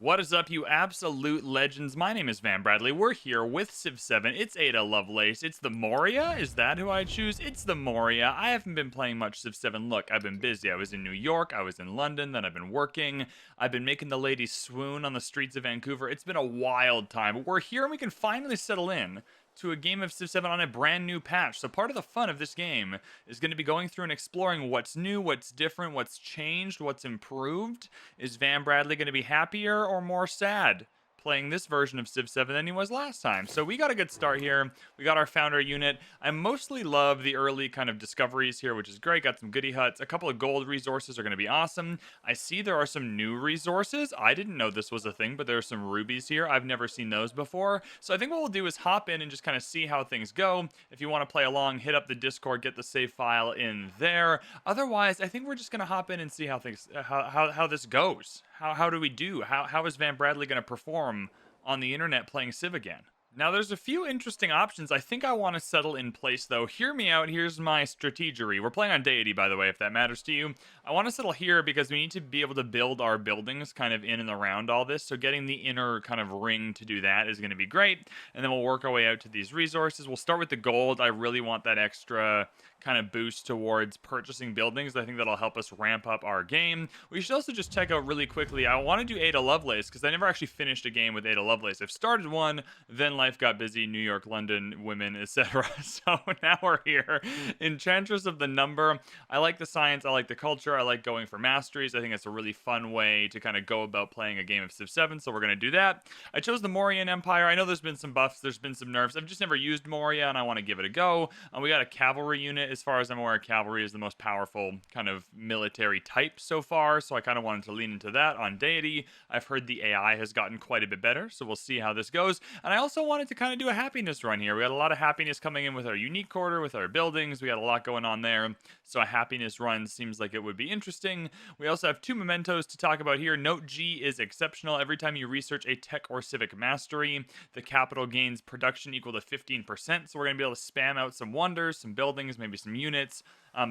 What is up, you absolute legends? My name is VanBradley. We're here with Civ 7. It's Ada Lovelace. It's the Moria. Is that who I choose? It's the Moria. I haven't been playing much Civ 7. Look, I've been busy. I was in New York. I was in London. Then I've been working. I've been making the ladies swoon on the streets of Vancouver. It's been a wild time. But we're here and we can finally settle in to a game of Civ 7 on a brand new patch. So part of the fun of this game is going to be going through and exploring what's new, what's different, what's changed, what's improved. Is VanBradley going to be happier or more sad playing this version of Civ 7 than he was last time? So we got a good start here. We got our founder unit. I mostly love the early kind of discoveries here, which is great. Got some goodie huts. A couple of gold resources are going to be awesome. I see there are some new resources. I didn't know this was a thing, but there are some rubies here. I've never seen those before. So I think what we'll do is hop in and just kind of see how things go. If you want to play along, hit up the Discord, get the save file in there. Otherwise, I think we're just going to hop in and see how things how this goes. How do we do? How is VanBradley going to perform on the internet playing Civ again? Now, there's a few interesting options I think I want to settle in place, though. Hear me out. Here's my strategery. We're playing on Deity, by the way, if that matters to you. I want to settle here because we need to be able to build our buildings kind of in and around all this. So getting the inner kind of ring to do that is going to be great. And then we'll work our way out to these resources. We'll start with the gold. I really want that extra kind of boost towards purchasing buildings. I think that'll help us ramp up our game. We should also just check out really quickly. I want to do Ada Lovelace because I never actually finished a game with Ada Lovelace. I've started one, then life got busy, New York, London, women, etc. So now we're here. Enchantress of the Number. I like the science. I like the culture. I like going for masteries. I think it's a really fun way to kind of go about playing a game of Civ 7. So we're going to do that. I chose the Mauryan Empire. I know there's been some buffs. There's been some nerfs. I've just never used Moria and I want to give it a go. We got a cavalry unit. As far as I'm aware, cavalry is the most powerful kind of military type so far. So I kind of wanted to lean into that on Deity. I've heard the AI has gotten quite a bit better. So we'll see how this goes. And I also wanted to kind of do a happiness run here. We got a lot of happiness coming in with our unique quarter, with our buildings. We got a lot going on there. So a happiness run seems like it would be interesting. We also have two mementos to talk about here. Note G is exceptional. Every time you research a tech or civic mastery, the capital gains production equal to 15%. So we're going to be able to spam out some wonders, some buildings, maybe some units.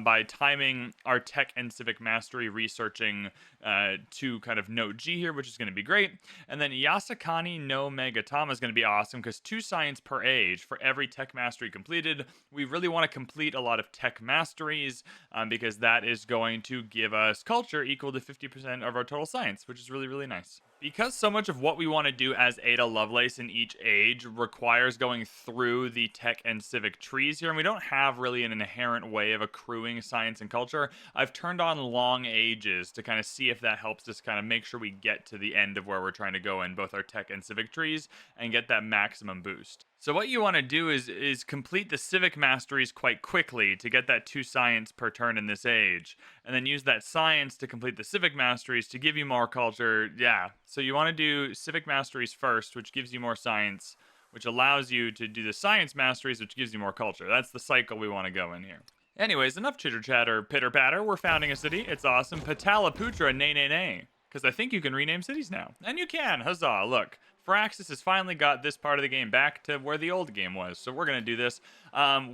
By timing our tech and civic mastery researching to kind of note G here, which is going to be great. And then Yasakani no Megatama is going to be awesome because 2 science per age for every tech mastery completed. We really want to complete a lot of tech masteries because that is going to give us culture equal to 50% of our total science, which is really, really nice. Because so much of what we want to do as Ada Lovelace in each age requires going through the tech and civic trees here, and we don't have really an inherent way of accruing science and culture, I've turned on long ages to kind of see if that helps us kind of make sure we get to the end of where we're trying to go in both our tech and civic trees and get that maximum boost. So what you want to do is complete the civic masteries quite quickly to get that 2 science per turn in this age, and then use that science to complete the civic masteries to give you more culture. Yeah, so you want to do civic masteries first, which gives you more science, which allows you to do the science masteries, which gives you more culture. That's the cycle we want to go in here. Anyways, enough chitter-chatter, pitter-patter. We're founding a city. It's awesome. Pataliputra, nay, nay, nay. Because I think you can rename cities now. And you can. Huzzah. Look. Firaxis has finally got this part of the game back to where the old game was. So we're going to do this.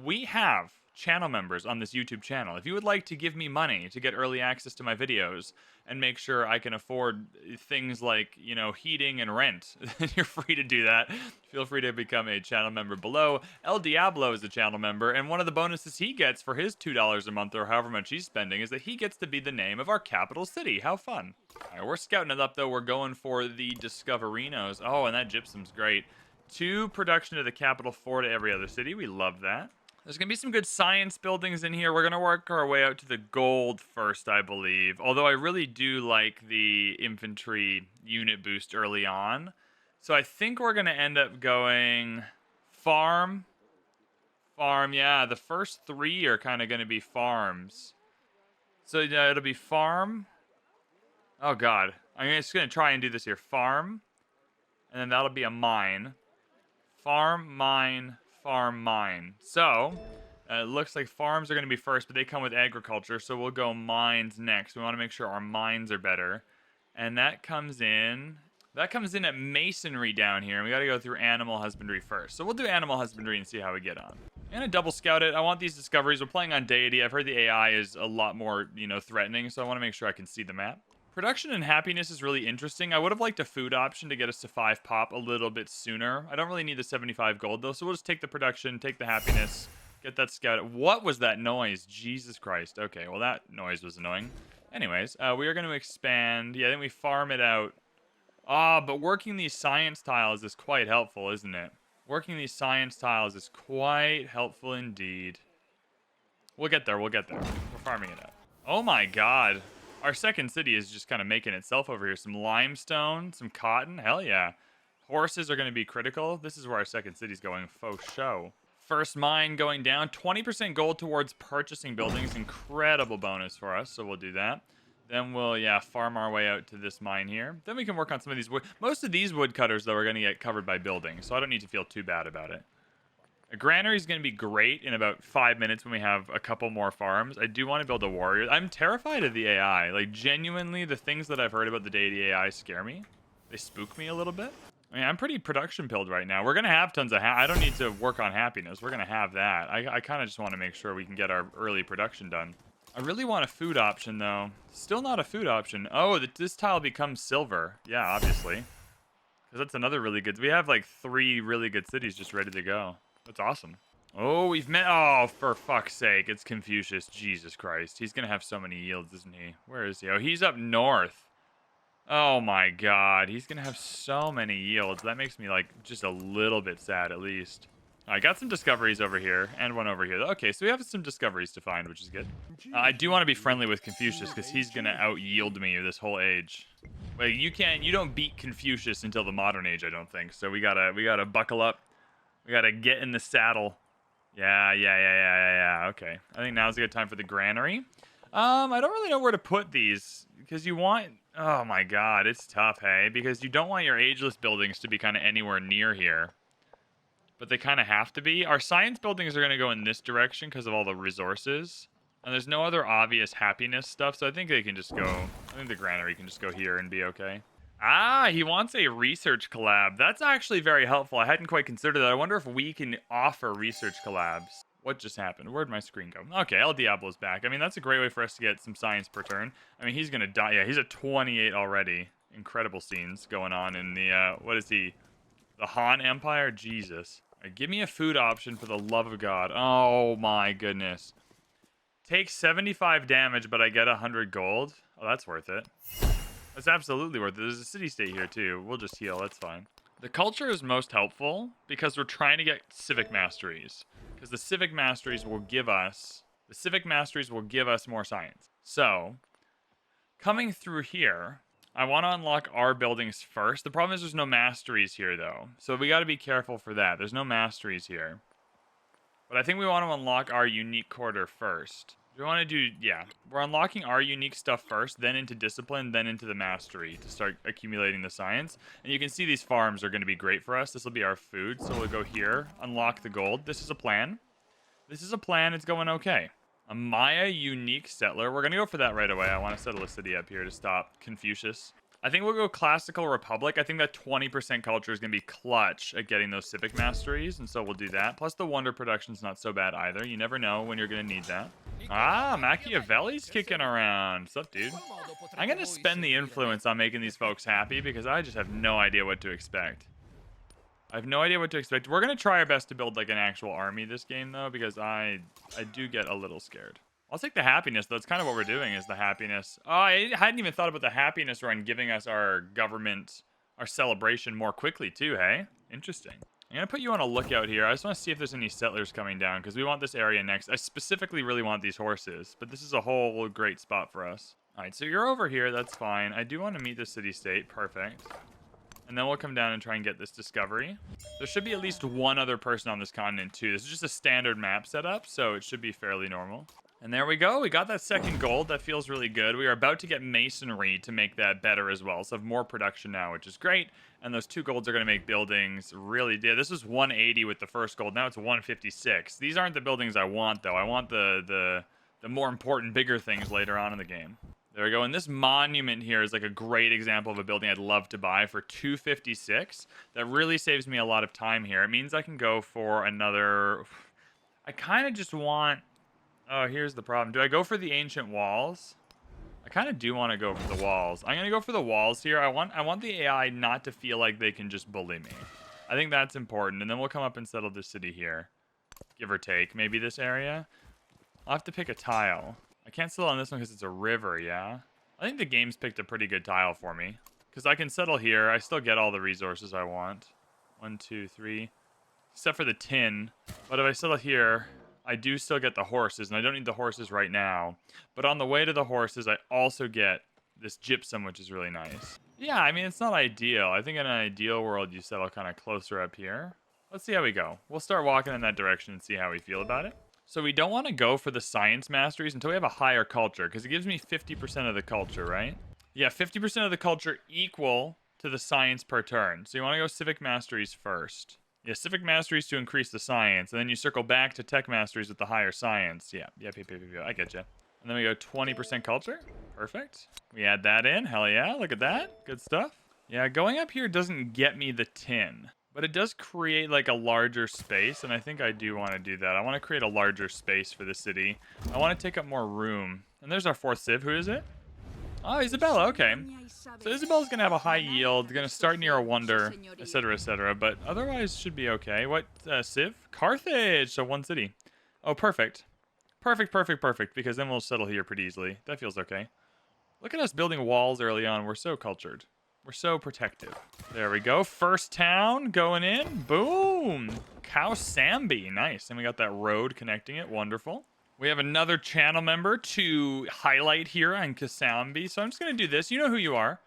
We have channel members on this YouTube channel. If you would like to give me money to get early access to my videos and make sure I can afford things like, you know, heating and rent, then you're free to do that. Feel free to become a channel member below. El Diablo is a channel member, and one of the bonuses he gets for his $2 a month or however much he's spending is that he gets to be the name of our capital city. How fun. All right, we're scouting it up, though. We're going for the Discoverinos. Oh, and that gypsum's great. 2 production to the capital, 4 to every other city. We love that. There's going to be some good science buildings in here. We're going to work our way out to the gold first, I believe. Although I really do like the infantry unit boost early on. So I think we're going to end up going farm. Farm, yeah. The first 3 are kind of going to be farms. So yeah, it'll be farm. Oh, God. I'm just going to try and do this here. Farm. And then that'll be a mine. Farm, mine, farm, mine. So it looks like farms are going to be first, but they come with agriculture, so we'll go mines next. We want to make sure our mines are better, and that comes in at masonry down here, and we got to go through animal husbandry first. So we'll do animal husbandry and see how we get on. I'm going to double scout it. I want these discoveries. We're playing on Deity. I've heard the AI is a lot more, threatening, so I want to make sure I can see the map. Production and happiness is really interesting. I would have liked a food option to get us to 5 pop a little bit sooner. I don't really need the 75 gold, though, so we'll just take the production, take the happiness, get that scout. What was that noise? Jesus Christ. Okay, well, that noise was annoying. Anyways, we are going to expand. Yeah, then we farm it out. But working these science tiles is quite helpful, isn't it? Working these science tiles is quite helpful indeed. We'll get there, we'll get there. We're farming it out. Oh my god. Our second city is just kind of making itself over here. Some limestone, some cotton. Hell yeah. Horses are going to be critical. This is where our second city's going. Faux show. First mine going down. 20% gold towards purchasing buildings. Incredible bonus for us, so we'll do that. Then we'll, yeah, farm our way out to this mine here. Then we can work on some of these wood. Most of these woodcutters, though, are going to get covered by buildings, so I don't need to feel too bad about it. A granary is going to be great in about 5 minutes when we have a couple more farms. I do want to build a warrior. I'm terrified of the AI. Like, genuinely, the things that I've heard about the Deity AI scare me. They spook me a little bit. I mean, I'm pretty production pilled right now. We're going to have tons of I don't need to work on happiness. We're going to have that. I kind of just want to make sure we can get our early production done. I really want a food option, though. Still not a food option. Oh, this tile becomes silver. Yeah, obviously. Because that's another really good... We have, like, 3 really good cities just ready to go. That's awesome. Oh, we've met... Oh, for fuck's sake. It's Confucius. Jesus Christ. He's going to have so many yields, isn't he? Where is he? Oh, he's up north. Oh, my God. He's going to have so many yields. That makes me, like, just a little bit sad, at least. I got some discoveries over here, and one over here. Okay, so we have some discoveries to find, which is good. I do want to be friendly with Confucius, because he's going to out-yield me this whole age. Wait, you don't beat Confucius until the modern age, I don't think. So we gotta buckle up. We gotta get in the saddle. Yeah. Okay. I think now's a good time for the granary. I don't really know where to put these because you want... Oh my god, it's tough, hey? Because you don't want your ageless buildings to be kind of anywhere near here. But they kind of have to be. Our science buildings are going to go in this direction because of all the resources. And there's no other obvious happiness stuff, so I think they can just go... I think the granary can just go here and be okay. Ah, he wants a research collab. That's actually very helpful. I hadn't quite considered that. I wonder if we can offer research collabs. What just happened? Where'd my screen go? Okay, El Diablo's back. I mean, that's a great way for us to get some science per turn. I mean, he's going to die. Yeah, he's at 28 already. Incredible scenes going on in the, what is he? The Han Empire? Jesus. Right, give me a food option for the love of God. Oh, my goodness. Take 75 damage, but I get 100 gold. Oh, that's worth it. That's absolutely worth it. There's a city-state here, too. We'll just heal. That's fine. The culture is most helpful because we're trying to get civic masteries. Because the civic masteries will give us... The civic masteries will give us more science. So, coming through here, I want to unlock our buildings first. The problem is there's no masteries here, though. So we got to be careful for that. There's no masteries here. But I think we want to unlock our unique quarter first. We want to do, yeah, we're unlocking our unique stuff first, then into discipline, then into the mastery to start accumulating the science. And you can see these farms are going to be great for us. This will be our food, so we'll go here, unlock the gold. This is a plan. This is a plan. It's going okay. A Maya unique settler. We're going to go for that right away. I want to settle a city up here to stop Confucius. I think we'll go Classical Republic. I think that 20% culture is going to be clutch at getting those civic masteries, and so we'll do that. Plus, the wonder production's not so bad either. You never know when you're going to need that. Ah, Machiavelli's kicking around. What's up, dude? I'm going to spend the influence on making these folks happy because I just have no idea what to expect. I have no idea what to expect. We're going to try our best to build, like, an actual army this game, though, because I do get a little scared. I'll take the happiness, though. That's kind of what we're doing, is the happiness. Oh, I hadn't even thought about the happiness run giving us our government, our celebration more quickly, too, hey? Interesting. I'm going to put you on a lookout here. I just want to see if there's any settlers coming down, because we want this area next. I specifically really want these horses, but this is a whole great spot for us. All right, so you're over here. That's fine. I do want to meet the city-state. Perfect. And then we'll come down and try and get this discovery. There should be at least one other person on this continent, too. This is just a standard map setup, so it should be fairly normal. And there we go. We got that second gold. That feels really good. We are about to get masonry to make that better as well. So have more production now, which is great. And those 2 golds are going to make buildings really... Yeah, this was 180 with the first gold. Now it's 156. These aren't the buildings I want, though. I want the more important, bigger things later on in the game. There we go. And this monument here is like a great example of a building I'd love to buy for 256. That really saves me a lot of time here. It means I can go for another... I kind of just want... Oh, here's the problem. Do I go for the ancient walls? I kind of do want to go for the walls. I'm going to go for the walls here. I want the AI not to feel like they can just bully me. I think that's important. And then we'll come up and settle the city here. Give or take. Maybe this area. I'll have to pick a tile. I can't settle on this one because it's a river, yeah? I think the game's picked a pretty good tile for me. Because I can settle here. I still get all the resources I want. 1, 2, 3. Except for the tin. But if I settle here, I do still get the horses. And I don't need the horses right now. But on the way to the horses, I also get this gypsum, which is really nice. Yeah, I mean, it's not ideal. I think in an ideal world, you settle kind of closer up here. Let's see how we go. We'll start walking in that direction and see how we feel about it. So we don't want to go for the science masteries until we have a higher culture. Because it gives me 50% of the culture, right? Yeah, 50% of the culture equal to the science per turn. So you want to go civic masteries first. Yeah, civic masteries to increase the science. And then you circle back to tech masteries with the higher science. Yeah, I get you. And then we go 20% culture. Perfect. We add that in. Hell yeah, look at that. Good stuff. Yeah, going up here doesn't get me the tin. But it does create like a larger space. And I think I do want to do that. I want to create a larger space for the city. I want to take up more room. And there's our 4th civ. Who is it? Oh, Isabella, okay. So Isabella's going to have a high yield, going to start near a wonder, etc., but otherwise should be okay. What, civ? Carthage, so 1 city. Oh, perfect. Perfect, because then we'll settle here pretty easily. That feels okay. Look at us building walls early on. We're so cultured. We're so protective. There we go. First town going in. Boom. Kausambi, nice. And we got that road connecting it. Wonderful. We have another channel member to highlight here on Kausambi. So I'm just going to do this. You know who you are.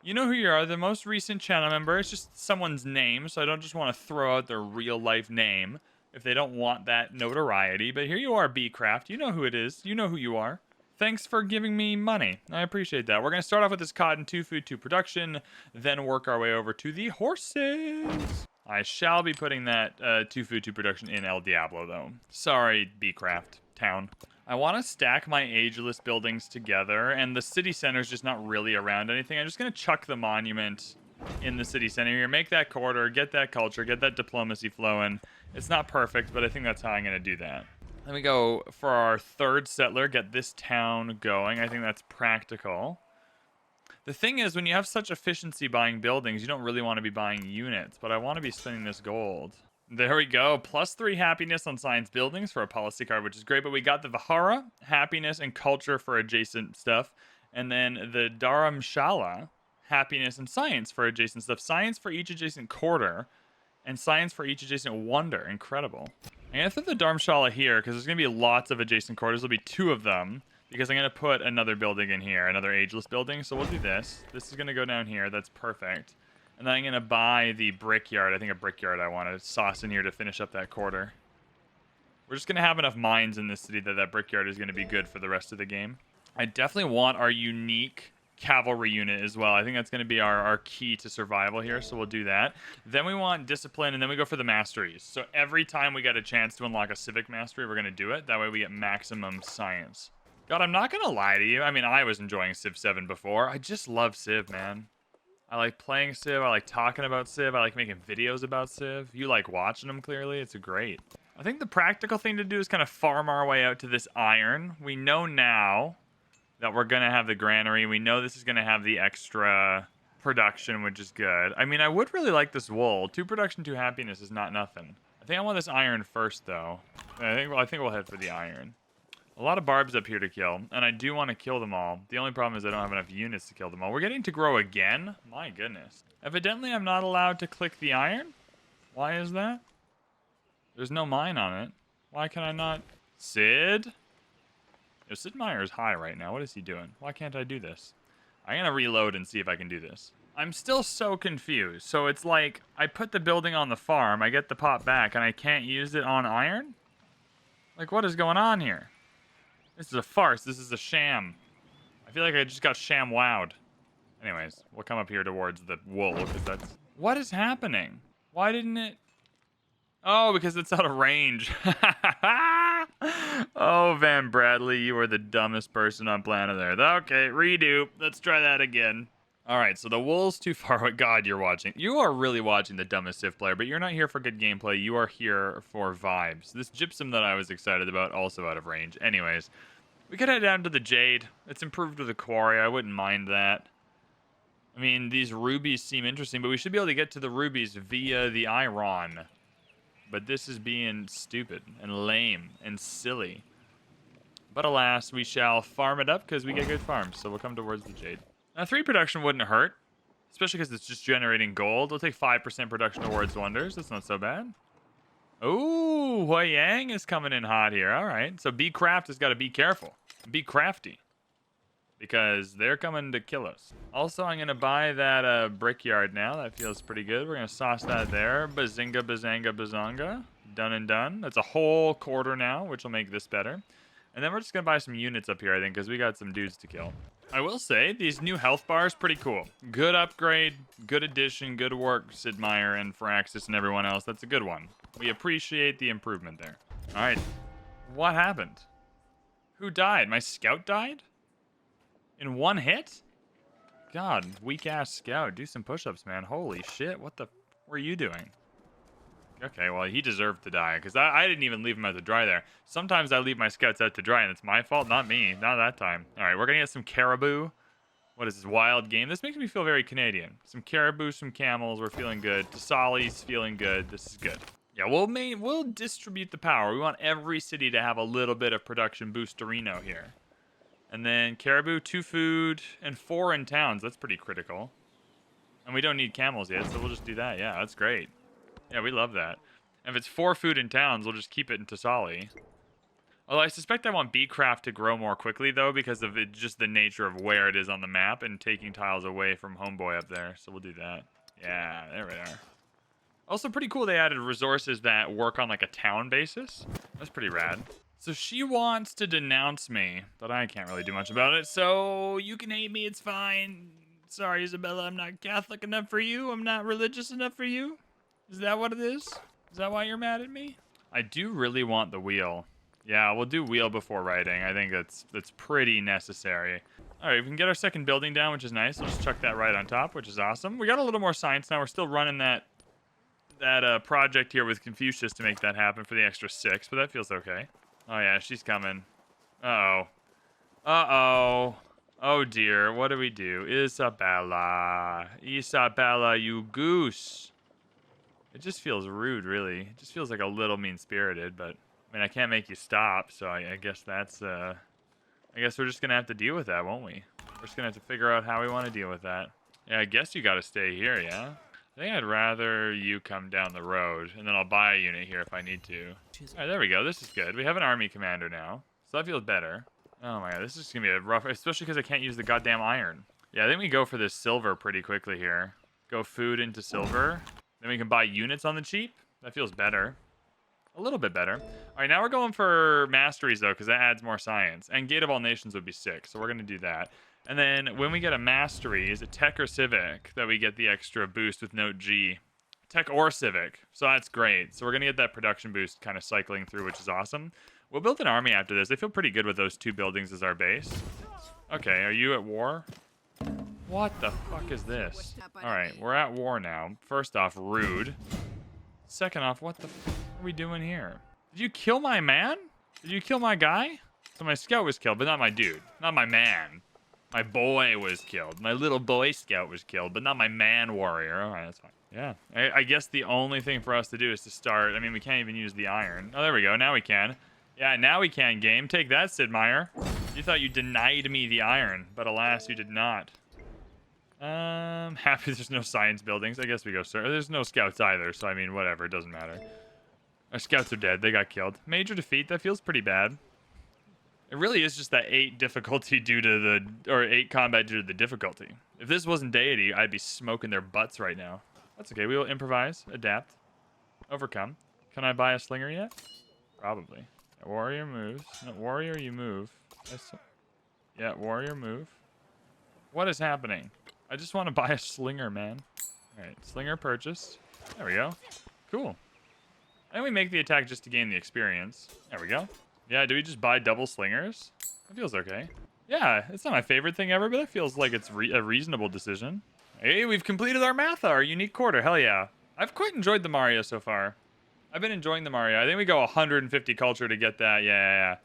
You know who you are. The most recent channel member. It's just someone's name. So I don't just want to throw out their real life name if they don't want that notoriety. But here you are, Bcraft. You know who it is. You know who you are. Thanks for giving me money. I appreciate that. We're going to start off with this cotton 2 food 2 production. Then work our way over to the horses. I shall be putting that 2 food 2 production in El Diablo, though. Sorry, Bcraft. Town. I want to stack my ageless buildings together, and the city center is just not really around anything. I'm just going to chuck the monument in the city center here, make that corridor, get that culture, get that diplomacy flowing. It's not perfect, but I think that's how I'm going to do that. Then we go for our 3rd settler, get this town going. I think that's practical. The thing is, when you have such efficiency buying buildings, you don't really want to be buying units, but I want to be spending this gold. There we go. +3 happiness on science buildings for a policy card, which is great. But we got the Vihara, happiness and culture for adjacent stuff. And then the Dharamshala, happiness and science for adjacent stuff. Science for each adjacent quarter. And science for each adjacent wonder. Incredible. I'm going to throw the Dharamshala here because there's going to be lots of adjacent quarters. There'll be 2 of them because I'm going to put another building in here. Another ageless building. So we'll do this. This is going to go down here. That's perfect. And then I'm going to buy the brickyard. I think a brickyard I want to sauce in here to finish up that quarter. We're just going to have enough mines in this city that that brickyard is going to be good for the rest of the game. I definitely want our unique cavalry unit as well. I think that's going to be our key to survival here, so we'll do that. Then we want discipline, and then we go for the masteries. So every time we get a chance to unlock a civic mastery, we're going to do it. That way we get maximum science. God, I'm not going to lie to you. I mean, I was enjoying Civ 7 before. I just love Civ, man. I like playing Civ, I like talking about Civ, I like making videos about Civ. You like watching them, clearly. It's great. I think the practical thing to do is kind of farm our way out to this iron. We know now that we're going to have the granary. We know this is going to have the extra production, which is good. I mean, I would really like this wool. 2 production, 2 happiness is not nothing. I think I want this iron first, though. I think we'll head for the iron. A lot of barbs up here to kill, and I do want to kill them all. The only problem is I don't have enough units to kill them all. We're getting to grow again? My goodness. Evidently, I'm not allowed to click the iron? Why is that? There's no mine on it. Why can I not? Sid? Yo, Sid Meier is high right now. What is he doing? Why can't I do this? I'm going to reload and see if I can do this. I'm still so confused. So it's like, I put the building on the farm, I get the pot back, and I can't use it on iron? Like, what is going on here? This is a farce. This is a sham. I feel like I just got sham wowed. Anyways, we'll come up here towards the wool because that's... What is happening? Why didn't it... Oh, because it's out of range. Oh, VanBradley, you are the dumbest person on planet Earth. Okay, redo. Let's try that again. All right, so the wool's too far away. God, you're watching. You are really watching the dumbest Civ player, but you're not here for good gameplay. You are here for vibes. This gypsum that I was excited about, also out of range. Anyways, We could head down to the Jade. It's improved with the quarry. I wouldn't mind that. I mean, these rubies seem interesting, but we should be able to get to the rubies via the iron. But this is being stupid and lame and silly. But alas, we shall farm it up because we get good farms. So we'll come towards the Jade. Now, 3 production wouldn't hurt, especially because it's just generating gold. We'll take 5% production towards wonders. That's not so bad. Ooh, Hua Yang is coming in hot here. All right. So B-Craft has got to be careful. Be crafty. Because they're coming to kill us. Also, I'm going to buy that brickyard now. That feels pretty good. We're going to sauce that there. Bazinga, bazanga, bazonga. Done and done. That's a whole quarter now, which will make this better. And then we're just going to buy some units up here, I think, because we got some dudes to kill. I will say, these new health bars, pretty cool. Good upgrade, good addition, good work, Sid Meier and Firaxis and everyone else. That's a good one. We appreciate the improvement there. All right. What happened? Who died? My scout died? In one hit? God, weak-ass scout. Do some push-ups, man. Holy shit. What the were you doing? Okay, well, he deserved to die, because I didn't even leave him out to dry there. Sometimes I leave my scouts out to dry, and it's my fault, not me. Not that time. All right, we're going to get some caribou. What is this, wild game? This makes me feel very Canadian. Some caribou, some camels. We're feeling good. Tasali's feeling good. This is good. Yeah, we'll distribute the power. We want every city to have a little bit of production boosterino here. And then caribou, 2 food, and 4 in towns. That's pretty critical. And we don't need camels yet, so we'll just do that. Yeah, that's great. Yeah, we love that. And if it's 4 food in towns, we'll just keep it in Tasali. Although I suspect I want B-Craft to grow more quickly, though, because of it, just the nature of where it is on the map and taking tiles away from Homeboy up there. So we'll do that. Yeah, there we are. Also pretty cool they added resources that work on like a town basis. That's pretty rad. So she wants to denounce me, but I can't really do much about it. So you can hate me, it's fine. Sorry, Isabella, I'm not Catholic enough for you. I'm not religious enough for you. Is that what it is? Is that why you're mad at me? I do really want the wheel. Yeah, we'll do wheel before writing. I think that's pretty necessary. All right, we can get our second building down, which is nice. We'll just chuck that right on top, which is awesome. We got a little more science now. We're still running that project here with Confucius to make that happen for the extra 6, but that feels okay. Oh, yeah, she's coming. Uh-oh. Uh-oh. Oh, dear. What do we do? Isabella. Isabella, you goose. It just feels rude, really. It just feels like a little mean-spirited, but... I mean, I can't make you stop, so I guess that's... I guess we're just going to have to deal with that, won't we? We're just going to have to figure out how we want to deal with that. Yeah, I guess you got to stay here, yeah? I think I'd rather you come down the road, and then I'll buy a unit here if I need to. All right, there we go. This is good. We have an army commander now, so that feels better. Oh, my God. This is going to be a rough... Especially because I can't use the goddamn iron. Yeah, I think we go for this silver pretty quickly here. Go food into silver. Then we can buy units on the cheap. That feels better. A little bit better. All right, now we're going for masteries, though, because that adds more science. And Gate of All Nations would be sick, so we're going to do that. And then when we get a mastery, is it tech or civic that we get the extra boost with note G? Tech or civic, so that's great. So we're going to get that production boost kind of cycling through, which is awesome. We'll build an army after this. I feel pretty good with those 2 buildings as our base. Okay, are you at war? What the fuck is this? All right, we're at war now. First off, rude. Second off, what the fuck are we doing here? Did you kill my man? Did you kill my guy? So my scout was killed, but not my dude. Not my man. My boy was killed. My little boy scout was killed, but not my man warrior. All right, that's fine. Yeah, I guess the only thing for us to do is to start. I mean, we can't even use the iron. Oh, there we go. Now we can. Yeah, now we can, game. Take that, Sid Meier. You thought you denied me the iron, but alas, you did not. Happy there's no science buildings. I guess we go, sir. There's no scouts either, so I mean, whatever. It doesn't matter. Our scouts are dead. They got killed. Major defeat. That feels pretty bad. It really is just that 8 difficulty due to the... Or 8 combat due to the difficulty. If this wasn't Deity, I'd be smoking their butts right now. That's okay. We will improvise, adapt, overcome. Can I buy a slinger yet? Probably. Yeah, warrior moves. No, warrior, you move. Yeah, warrior move. What is happening? I just want to buy a slinger, man. Alright, slinger purchased. There we go. Cool. And we make the attack just to gain the experience. There we go. Yeah, do we just buy double slingers? That feels okay. Yeah, it's not my favorite thing ever, but it feels like it's a reasonable decision. Hey, we've completed our Matha, our unique quarter. Hell yeah. I've quite enjoyed the Mario so far. I've been enjoying the Mario. I think we go 150 culture to get that. Yeah.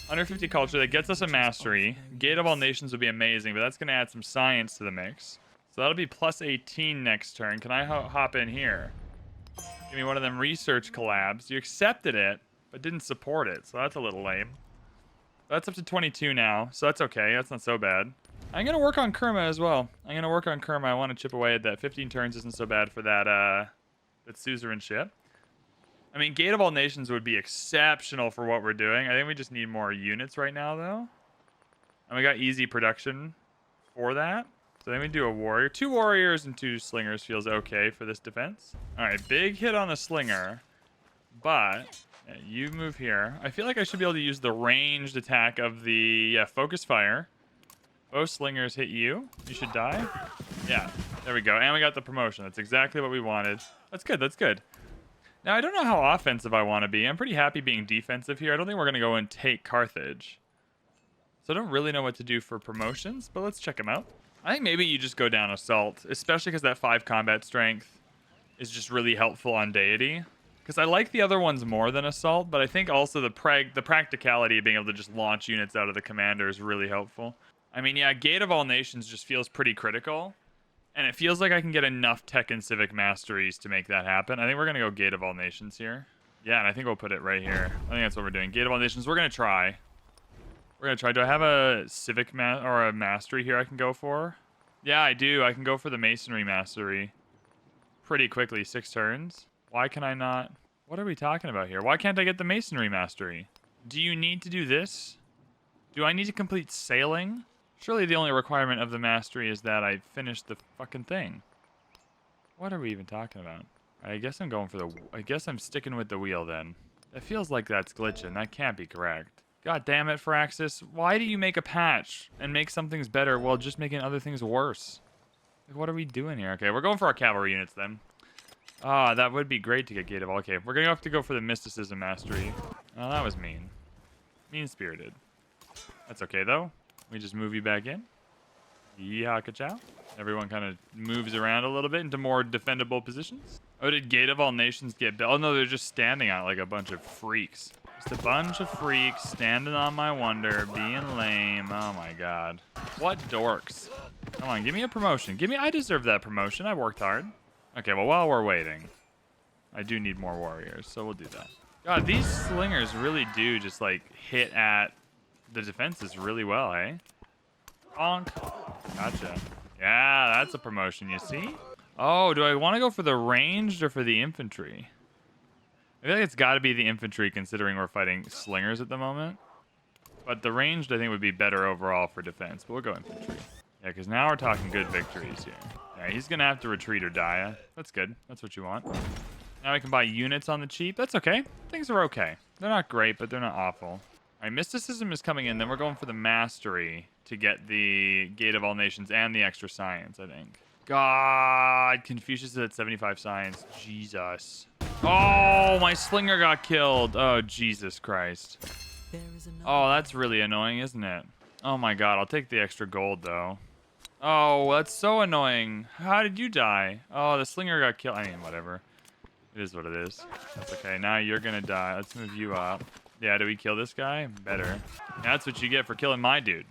150 culture, that gets us a mastery. Gate of all nations would be amazing, but that's going to add some science to the mix. So that'll be plus 18 next turn. Can I hop in here? Give me one of them research collabs. You accepted it, but didn't support it, so that's a little lame. That's up to 22 now, so that's okay. That's not so bad. I'm going to work on Kerma as well. I'm going to work on Kerma. I want to chip away at that. 15 turns isn't so bad for that suzerainship. I mean, Gate of all nations would be exceptional for what we're doing. I think we just need more units right now, though. And we got easy production for that. So then we do a warrior. 2 warriors and 2 slingers feels okay for this defense. All right, big hit on the slinger. But yeah, you move here. I feel like I should be able to use the ranged attack of the focus fire. Both slingers hit you. You should die. Yeah, there we go. And we got the promotion. That's exactly what we wanted. That's good. That's good. Now, I don't know how offensive I want to be. I'm pretty happy being defensive here. I don't think we're going to go and take Carthage. So I don't really know what to do for promotions, but let's check them out. I think maybe you just go down Assault, especially because that 5 combat strength is just really helpful on Deity. Because I like the other ones more than Assault, but I think also the practicality of being able to just launch units out of the commander is really helpful. I mean, yeah, Gate of all nations just feels pretty critical. And it feels like I can get enough tech and civic masteries to make that happen. I think we're going to go Gate of all nations here. Yeah, and I think we'll put it right here. I think that's what we're doing. Gate of all nations. We're going to try. We're going to try. Do I have a civic or a mastery here I can go for? Yeah, I do. I can go for the masonry mastery pretty quickly. 6 turns. Why can I not? What are we talking about here? Why can't I get the masonry mastery? Do you need to do this? Do I need to complete sailing? Surely the only requirement of the mastery is that I finish the fucking thing. What are we even talking about? I guess I'm going for the... I guess I'm sticking with the wheel then. It feels like that's glitching. That can't be correct. God damn it, Firaxis. Why do you make a patch and make some things better while just making other things worse? Like, what are we doing here? Okay, we're going for our cavalry units then. Ah, that would be great to get Gate of all. Okay, we're going to have to go for the mysticism mastery. Oh, that was mean. Mean-spirited. That's okay, though. We just move you back in. Yeehaw, ka-chow. Everyone kind of moves around a little bit into more defendable positions. Oh, did Gate of all nations get built? Oh, no, they're just standing on it like a bunch of freaks. Just a bunch of freaks standing on my wonder, being lame. Oh, my God. What dorks. Come on, give me a promotion. I deserve that promotion. I worked hard. Okay, well, while we're waiting, I do need more warriors, so we'll do that. God, these slingers really do just, like, hit at the defenses really well, eh? Bonk. Gotcha. Yeah, that's a promotion, you see? Oh, do I want to go for the ranged or for the infantry? I feel like it's got to be the infantry considering we're fighting slingers at the moment. But the ranged, I think, would be better overall for defense. But we'll go infantry. Yeah, because now we're talking good victories here. Yeah, he's going to have to retreat or die. That's good. That's what you want. Now we can buy units on the cheap. That's okay. Things are okay. They're not great, but they're not awful. All right, mysticism is coming in. Then we're going for the mastery to get the Gate of all nations and the extra science, I think. God, Confucius is at 75 science. Jesus. Oh, my slinger got killed. Oh, Jesus Christ. Oh, that's really annoying, isn't it? Oh my God, I'll take the extra gold though. Oh, that's so annoying. How did you die? Oh, the slinger got killed. I mean, whatever. It is what it is. That's okay. Now you're gonna die. Let's move you up. Yeah, do we kill this guy? Better. That's what you get for killing my dude.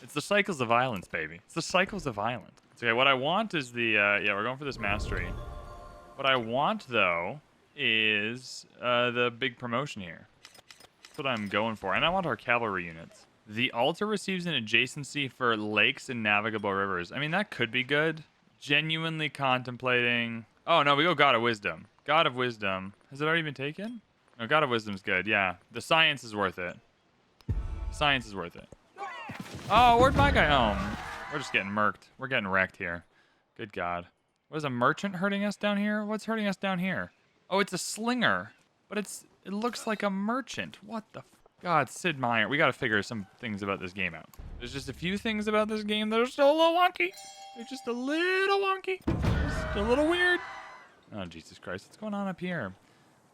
It's the cycles of violence, baby. It's the cycles of violence. Okay, what I want is the, yeah, we're going for this mastery. What I want, though, is the big promotion here. That's what I'm going for. And I want our cavalry units. The altar receives an adjacency for lakes and navigable rivers. I mean, that could be good. Genuinely contemplating... Oh, no, we go God of Wisdom. God of Wisdom. Has it already been taken? No, God of Wisdom's good, yeah. The science is worth it. Science is worth it. Oh, where'd my guy... Oh, we're just getting murked. We're getting wrecked here. Good God. What is a merchant hurting us down here? What's hurting us down here? Oh, it's a slinger. But it looks like a merchant. What the... God, Sid Meier. We got to figure some things about this game out. There's just a few things about this game that are still a little wonky. They're just a little wonky. Just a little weird. Oh, Jesus Christ. What's going on up here?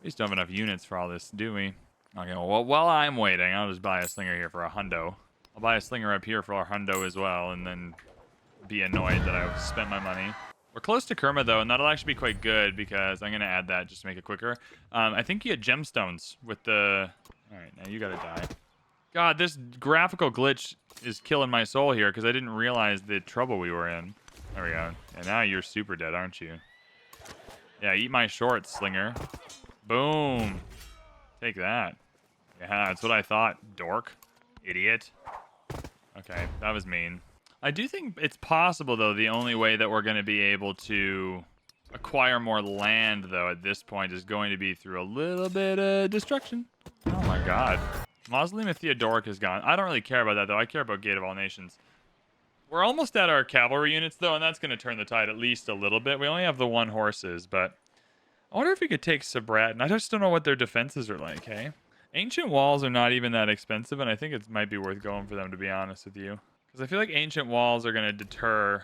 We just don't have enough units for all this, do we? Okay, well, while I'm waiting, I'll just buy a slinger here for a hundo. I'll buy a slinger up here for our hundo as well, and then be annoyed that I spent my money. We're close to Kerma, though, and that'll actually be quite good because I'm going to add that just to make it quicker. I think you get gemstones with the... All right, now you got to die. God, this graphical glitch is killing my soul here because I didn't realize the trouble we were in. There we go. And now you're super dead, aren't you? Yeah, eat my shorts, Slinger. Boom. Take that. Yeah, that's what I thought, dork. Idiot. Okay, that was mean. I do think it's possible, though, the only way that we're going to be able to acquire more land, though, at this point is going to be through a little bit of destruction. Oh, my God. Mausoleum of Theodoric is gone. I don't really care about that, though. I care about Gate of All Nations. We're almost at our cavalry units, though, and that's going to turn the tide at least a little bit. We only have the 1 horses, but I wonder if we could take Sabraten. I just don't know what their defenses are like, hey? Ancient walls are not even that expensive, and I think it might be worth going for them, to be honest with you. Because I feel like ancient walls are going to deter,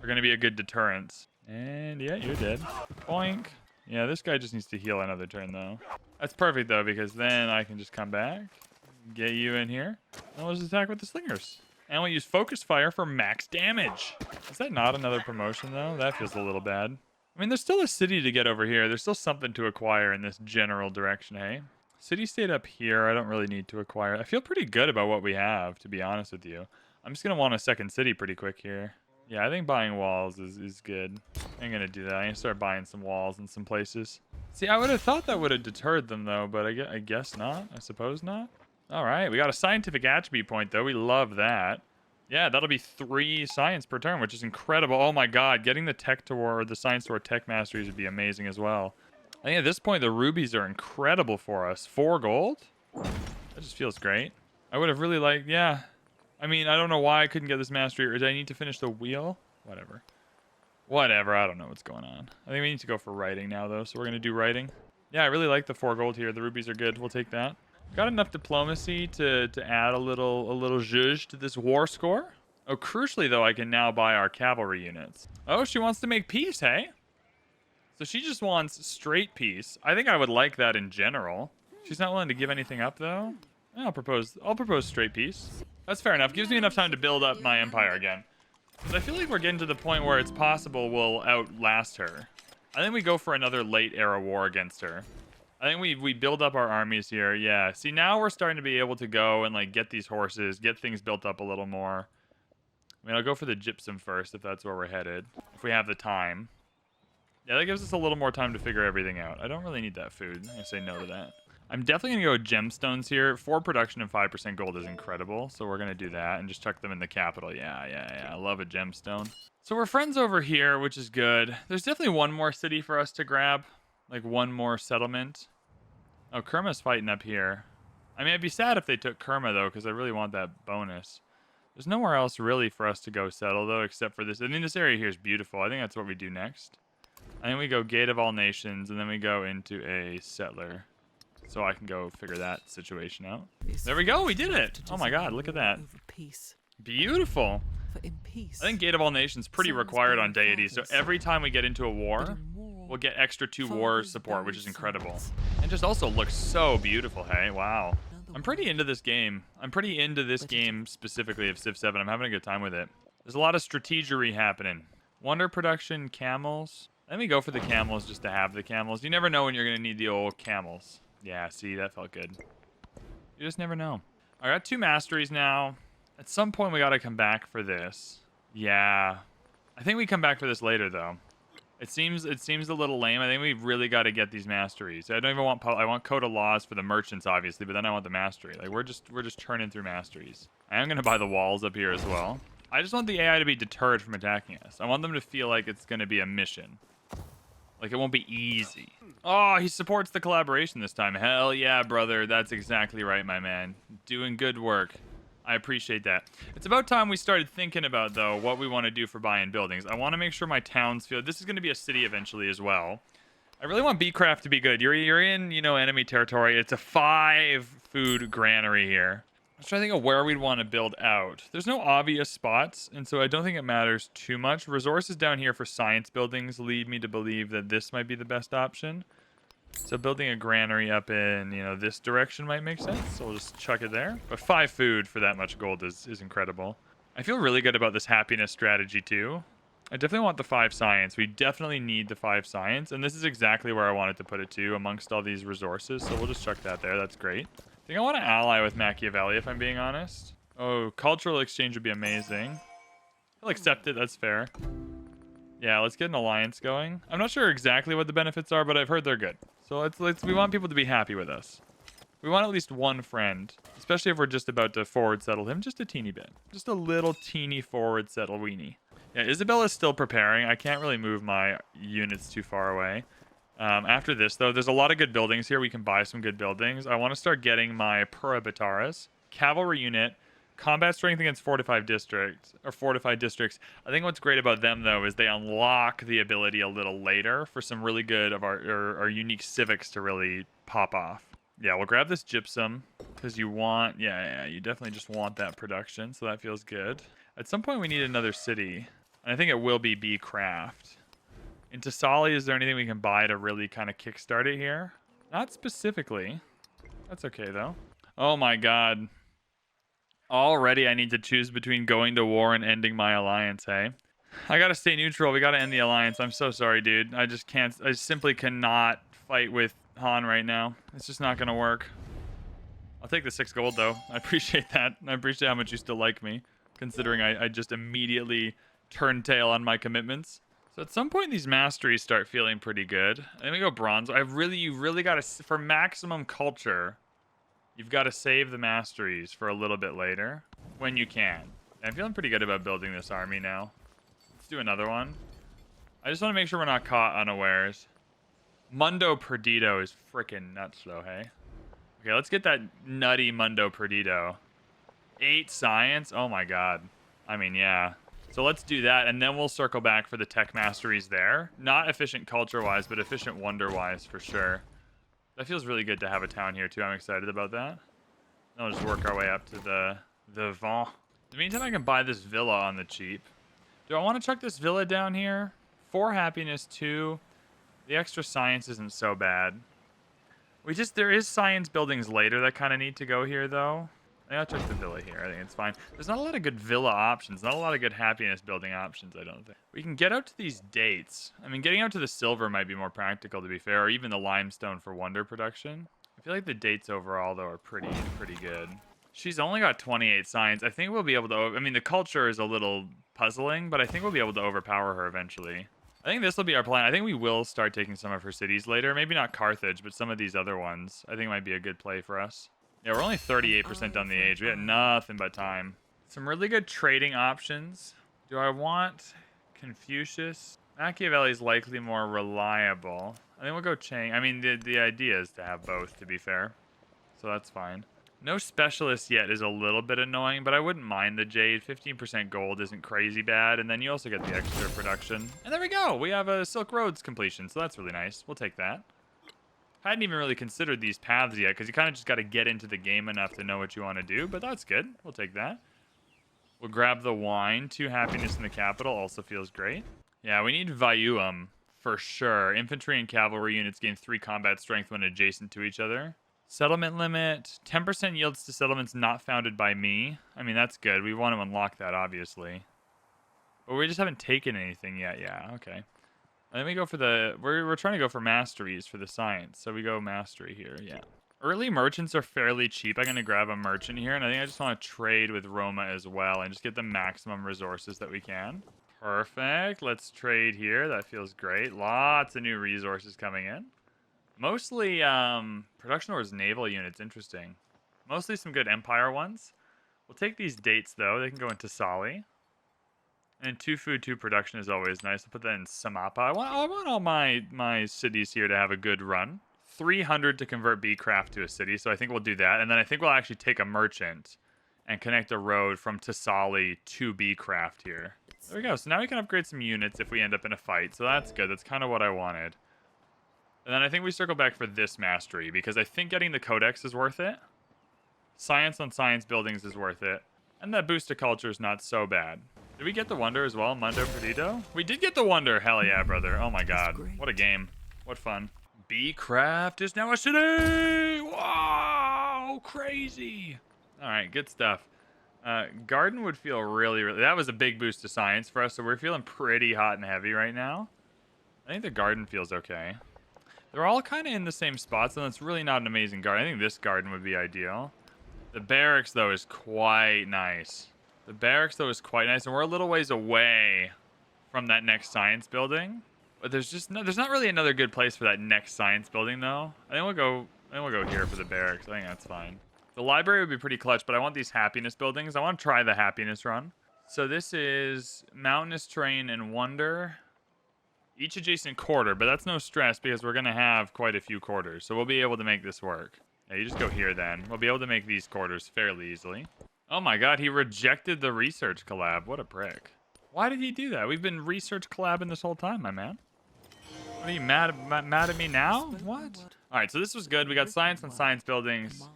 are going to be a good deterrence. And yeah, you're dead. Boink. Yeah, this guy just needs to heal another turn, though. That's perfect, though, because then I can just come back, get you in here, and we'll just attack with the slingers. And we'll use focus fire for max damage. Is that not another promotion, though? That feels a little bad. I mean, there's still a city to get over here. There's still something to acquire in this general direction, hey? City stayed up here. I don't really need to acquire. I feel pretty good about what we have, to be honest with you. I'm just going to want a second city pretty quick here. Yeah, I think buying walls is good. I'm going to do that. I'm going to start buying some walls in some places. See, I would have thought that would have deterred them, though, but I guess not. I suppose not. All right, we got a scientific attribute point, though. We love that. Yeah, that'll be 3 science per turn, which is incredible. Oh, my God. Getting the tech toward the science toward tech masteries would be amazing as well. I think at this point, the rubies are incredible for us. 4 gold? That just feels great. I would have really liked, yeah. I mean, I don't know why I couldn't get this mastery. Or did I need to finish the wheel? Whatever. Whatever. I don't know what's going on. I think we need to go for writing now, though. So we're going to do writing. Yeah, I really like the 4 gold here. The rubies are good. We'll take that. Got enough diplomacy to add a little zhuzh to this war score. Oh, crucially, though, I can now buy our cavalry units. Oh, she wants to make peace, hey? So she just wants straight peace. I think I would like that in general. She's not willing to give anything up, though. I'll propose straight peace. That's fair enough. Gives me enough time to build up my empire again. But I feel like we're getting to the point where it's possible we'll outlast her. I think we go for another late era war against her. I think we build up our armies here. Yeah. See, now we're starting to be able to go and like get these horses, get things built up a little more. I mean, I'll go for the gypsum first if that's where we're headed. If we have the time. Yeah, that gives us a little more time to figure everything out. I don't really need that food. I'm going to say no to that. I'm definitely going to go with gemstones here. 4 production and 5% gold is incredible. So we're going to do that and just chuck them in the capital. Yeah. I love a gemstone. So we're friends over here, which is good. There's definitely one more city for us to grab. Like one more settlement. Oh, Kerma's fighting up here. I mean, I'd be sad if they took Kerma, though, because I really want that bonus. There's nowhere else really for us to go settle, though, except for this. I mean, this area here is beautiful. I think that's what we do next. I think we go Gate of All Nations, and then we go into a settler. So I can go figure that situation out. There we go. We did it. Oh, my God. Look at that. Beautiful. I think Gate of All Nations pretty required on Deity. So every time we get into a war, we'll get extra 2 war support, which is incredible. And just also looks so beautiful, hey? Wow. I'm pretty into this game. I'm pretty into this game specifically of Civ 7. I'm having a good time with it. There's a lot of strategery happening. Wonder production, camels. Let me go for the camels just to have the camels. You never know when you're going to need the old camels. Yeah, see, that felt good. You just never know. I got 2 masteries now. At some point, we got to come back for this. Yeah. I think we come back for this later, though. It seems a little lame. I think we really got to get these masteries. I don't even want... I want code of laws for the merchants, obviously, but then I want the mastery. Like, we're just churning through masteries. I am going to buy the walls up here as well. I just want the AI to be deterred from attacking us. I want them to feel like it's going to be a mission. Like, it won't be easy. Oh, he supports the collaboration this time. Hell yeah, brother. That's exactly right, my man. Doing good work. I appreciate that. It's about time we started thinking about, though, what we want to do for buying buildings. I want to make sure my towns feel... This is going to be a city eventually as well. I really want Beecraft to be good. You're in, you know, enemy territory. It's a 5-food granary here. I was trying to think of where we'd want to build out. There's no obvious spots, and so I don't think it matters too much. Resources down here for science buildings lead me to believe that this might be the best option. So building a granary up in, you know, this direction might make sense. So we'll just chuck it there. But 5 food for that much gold is incredible. I feel really good about this happiness strategy, too. I definitely want the 5 science. We definitely need the 5 science. And this is exactly where I wanted to put it, too, amongst all these resources. So we'll just chuck that there. That's great. think I want to ally with Machiavelli, if I'm being honest. Oh, cultural exchange would be amazing. He'll accept it, that's fair. Yeah, let's get an alliance going. I'm not sure exactly what the benefits are, but I've heard they're good. So we want people to be happy with us. We want at least one friend, especially if we're just about to forward settle him just a teeny bit. Just a little teeny forward settle weenie. Yeah, Isabella's still preparing. I can't really move my units too far away. After this, though, there's a lot of good buildings here. We can buy some good buildings. I want to start getting my Purabataras. Cavalry unit. Combat strength against fortified districts. I think what's great about them, though, is they unlock the ability a little later for some really good of our unique civics to really pop off. Yeah, we'll grab this gypsum because you want... Yeah, you definitely just want that production, so that feels good. At some point, we need another city. And I think it will be B-Craft. In Thessaly, is there anything we can buy to really kind of kickstart it here? Not specifically. That's okay, though. Oh my god. Already I need to choose between going to war and ending my alliance, hey? I gotta stay neutral. We gotta end the alliance. I'm so sorry, dude. I just can't... I simply cannot fight with Han right now. It's just not gonna work. I'll take the 6 gold, though. I appreciate that. I appreciate how much you still like me, considering I just immediately turned tail on my commitments. So at some point, these masteries start feeling pretty good. Then we go bronze. You really gotta... For maximum culture... You've got to save the masteries for a little bit later, when you can. I'm feeling pretty good about building this army now. Let's do another one. I just want to make sure we're not caught unawares. Mundo Perdido is freaking nuts, though, hey? Okay, let's get that nutty Mundo Perdido. 8 science? Oh my god. I mean, yeah. So let's do that, and then we'll circle back for the tech masteries there. Not efficient culture-wise, but efficient wonder-wise for sure. That feels really good to have a town here, too. I'm excited about that. Then we'll just work our way up to the Vent. In the meantime, I can buy this villa on the cheap. Do I want to chuck this villa down here? 4 happiness, 2. The extra science isn't so bad. There is science buildings later that kind of need to go here, though. I think I'll chuck the villa here. I think it's fine. There's not a lot of good villa options. Not a lot of good happiness building options, I don't think. We can get out to these dates. I mean, getting out to the silver might be more practical, to be fair, or even the limestone for wonder production. I feel like the dates overall, though, are pretty good. She's only got 28 science. I think we'll be able to... I mean, the culture is a little puzzling, but I think we'll be able to overpower her eventually. I think this will be our plan. I think we will start taking some of her cities later. Maybe not Carthage, but some of these other ones. I think might be a good play for us. Yeah, we're only 38% on the age. We got nothing but time. Some really good trading options. Do I want Confucius? Machiavelli is likely more reliable. I think we'll go Chang. I mean, the idea is to have both, to be fair. So that's fine. No specialist yet is a little bit annoying, but I wouldn't mind the Jade. 15% gold isn't crazy bad, and then you also get the extra production. And there we go! We have a Silk Roads completion, so that's really nice. We'll take that. I hadn't even really considered these paths yet, because you kind of just got to get into the game enough to know what you want to do, but that's good. We'll take that. We'll grab the wine. 2 happiness in the capital also feels great. Yeah, we need Vayuum, for sure. Infantry and cavalry units gain 3 combat strength when adjacent to each other. Settlement limit. 10% yields to settlements not founded by me. I mean, that's good. We want to unlock that, obviously. But we just haven't taken anything yet. Yeah, okay. And then we go for the... We're trying to go for masteries for the science. So we go mastery here, yeah. Early merchants are fairly cheap. I'm going to grab a merchant here. And I think I just want to trade with Roma as well. And just get the maximum resources that we can. Perfect. Let's trade here. That feels great. Lots of new resources coming in. Mostly production ores naval units. Interesting. Mostly some good empire ones. We'll take these dates, though. They can go into Sali. And 2 food, 2 production is always nice. I'll put that in Samapa. I want all my cities here to have a good run. 300 to convert B-Craft to a city, so I think we'll do that. And then I think we'll actually take a merchant and connect a road from Thessaly to B-Craft here. There we go. So now we can upgrade some units if we end up in a fight. So that's good. That's kind of what I wanted. And then I think we circle back for this mastery, because I think getting the Codex is worth it. Science on science buildings is worth it. And that boost to culture is not so bad. Did we get the wonder as well, Mundo Perdido? We did get the wonder. Hell yeah, brother. Oh my god. What a game. What fun. B-Craft is now a city! Wow! Crazy! Alright, good stuff. Garden would feel really... That was a big boost to science for us, so we're feeling pretty hot and heavy right now. I think the garden feels okay. They're all kind of in the same spots, and it's really not an amazing garden. I think this garden would be ideal. The barracks, though, is quite nice. The barracks, though, is quite nice, and we're a little ways away from that next science building. But there's not really another good place for that next science building, though. I think we'll go here for the barracks. I think that's fine. The library would be pretty clutch, but I want these happiness buildings. I want to try the happiness run. So this is mountainous terrain and wonder. Each adjacent quarter, but that's no stress because we're going to have quite a few quarters. So we'll be able to make this work. Yeah, you just go here then. We'll be able to make these quarters fairly easily. Oh my god, he rejected the research collab. What a prick. Why did he do that? We've been research collabing this whole time, my man. What are you mad at me now? What? Alright, so this was good. We got science on science buildings.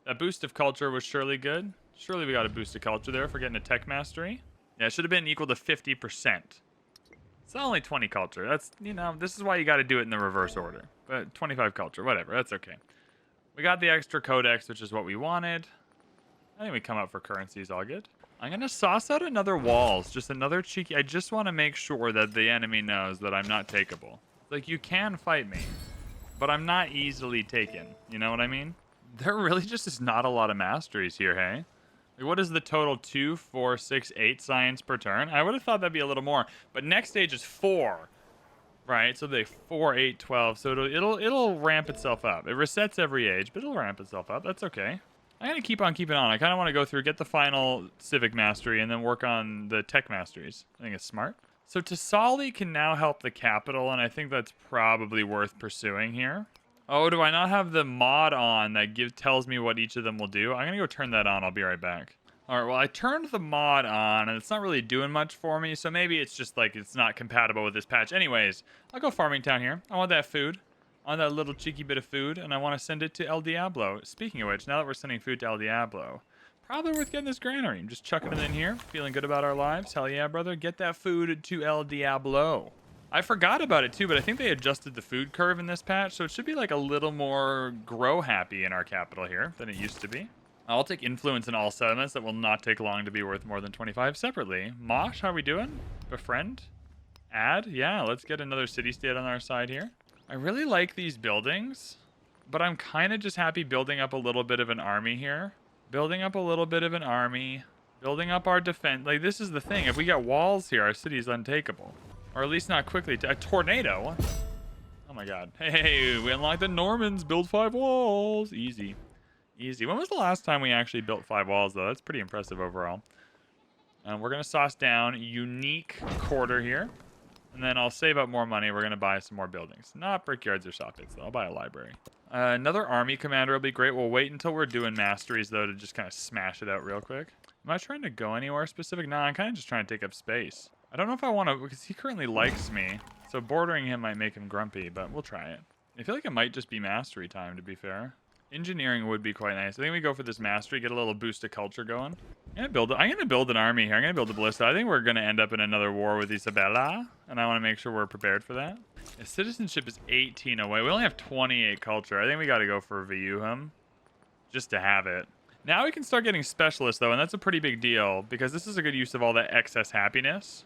That boost of culture was surely good. Surely we got a boost of culture there for getting a tech mastery. Yeah, it should have been equal to 50%. It's only 20 culture. That's, you know, this is why you got to do it in the reverse order. But 25 culture, whatever. That's okay. We got the extra codex, which is what we wanted. I think we come up for currencies all good. I'm going to sauce out another walls. Just another cheeky. I just want to make sure that the enemy knows that I'm not takeable. Like, you can fight me, but I'm not easily taken. You know what I mean? There really just is not a lot of masteries here, hey? Like, what is the total? 2, 4, 6, 8 science per turn? I would have thought that'd be a little more. But next stage is 4. Right? So they 4, 8, 12. So it'll ramp itself up. It resets every age, but it'll ramp itself up. That's okay. I'm going to keep on keeping on. I kind of want to go through, get the final civic mastery, and then work on the tech masteries. I think it's smart. So Tasali can now help the capital, and I think that's probably worth pursuing here. Oh, do I not have the mod on that tells me what each of them will do? I'm going to go turn that on. I'll be right back. All right, well, I turned the mod on, and it's not really doing much for me, so maybe it's just like it's not compatible with this patch. Anyways, I'll go farming town here. I want that food. I want that little cheeky bit of food, and I want to send it to El Diablo. Speaking of which, now that we're sending food to El Diablo, probably worth getting this granary. I'm just chucking it in here, feeling good about our lives. Hell yeah, brother. Get that food to El Diablo. I forgot about it too, but I think they adjusted the food curve in this patch, so it should be like a little more grow happy in our capital here than it used to be. I'll take influence in all settlements that will not take long to be worth more than 25 separately. Mosh, how are we doing? Befriend? Add? Yeah, let's get another city-state on our side here. I really like these buildings, but I'm kind of just happy building up a little bit of an army here. Building up a little bit of an army. Building up our defense. Like, this is the thing. If we got walls here, our city's untakeable. Or at least not quickly. A tornado? What? Oh my god. Hey, we unlocked the Normans. Build 5 walls. Easy. Easy. When was the last time we actually built 5 walls, though? That's pretty impressive overall. We're going to sauce down unique quarter here. And then I'll save up more money. We're going to buy some more buildings. Not brickyards or shop pits, though. I'll buy a library. Another army commander will be great. We'll wait until we're doing masteries, though, to just kind of smash it out real quick. Am I trying to go anywhere specific? Nah, I'm kind of just trying to take up space. I don't know if I want to, because he currently likes me. So bordering him might make him grumpy, but we'll try it. I feel like it might just be mastery time, to be fair. Engineering would be quite nice. I think we go for this mastery, get a little boost of culture going. I'm gonna build an army here. I'm gonna build a ballista. I think we're gonna end up in another war with Isabella, and I want to make sure we're prepared for that. Yeah, citizenship is 18 away. We only have 28 culture. I think we got to go for Viewham, just to have it. Now we can start getting specialists, though, and that's a pretty big deal, because this is a good use of all that excess happiness.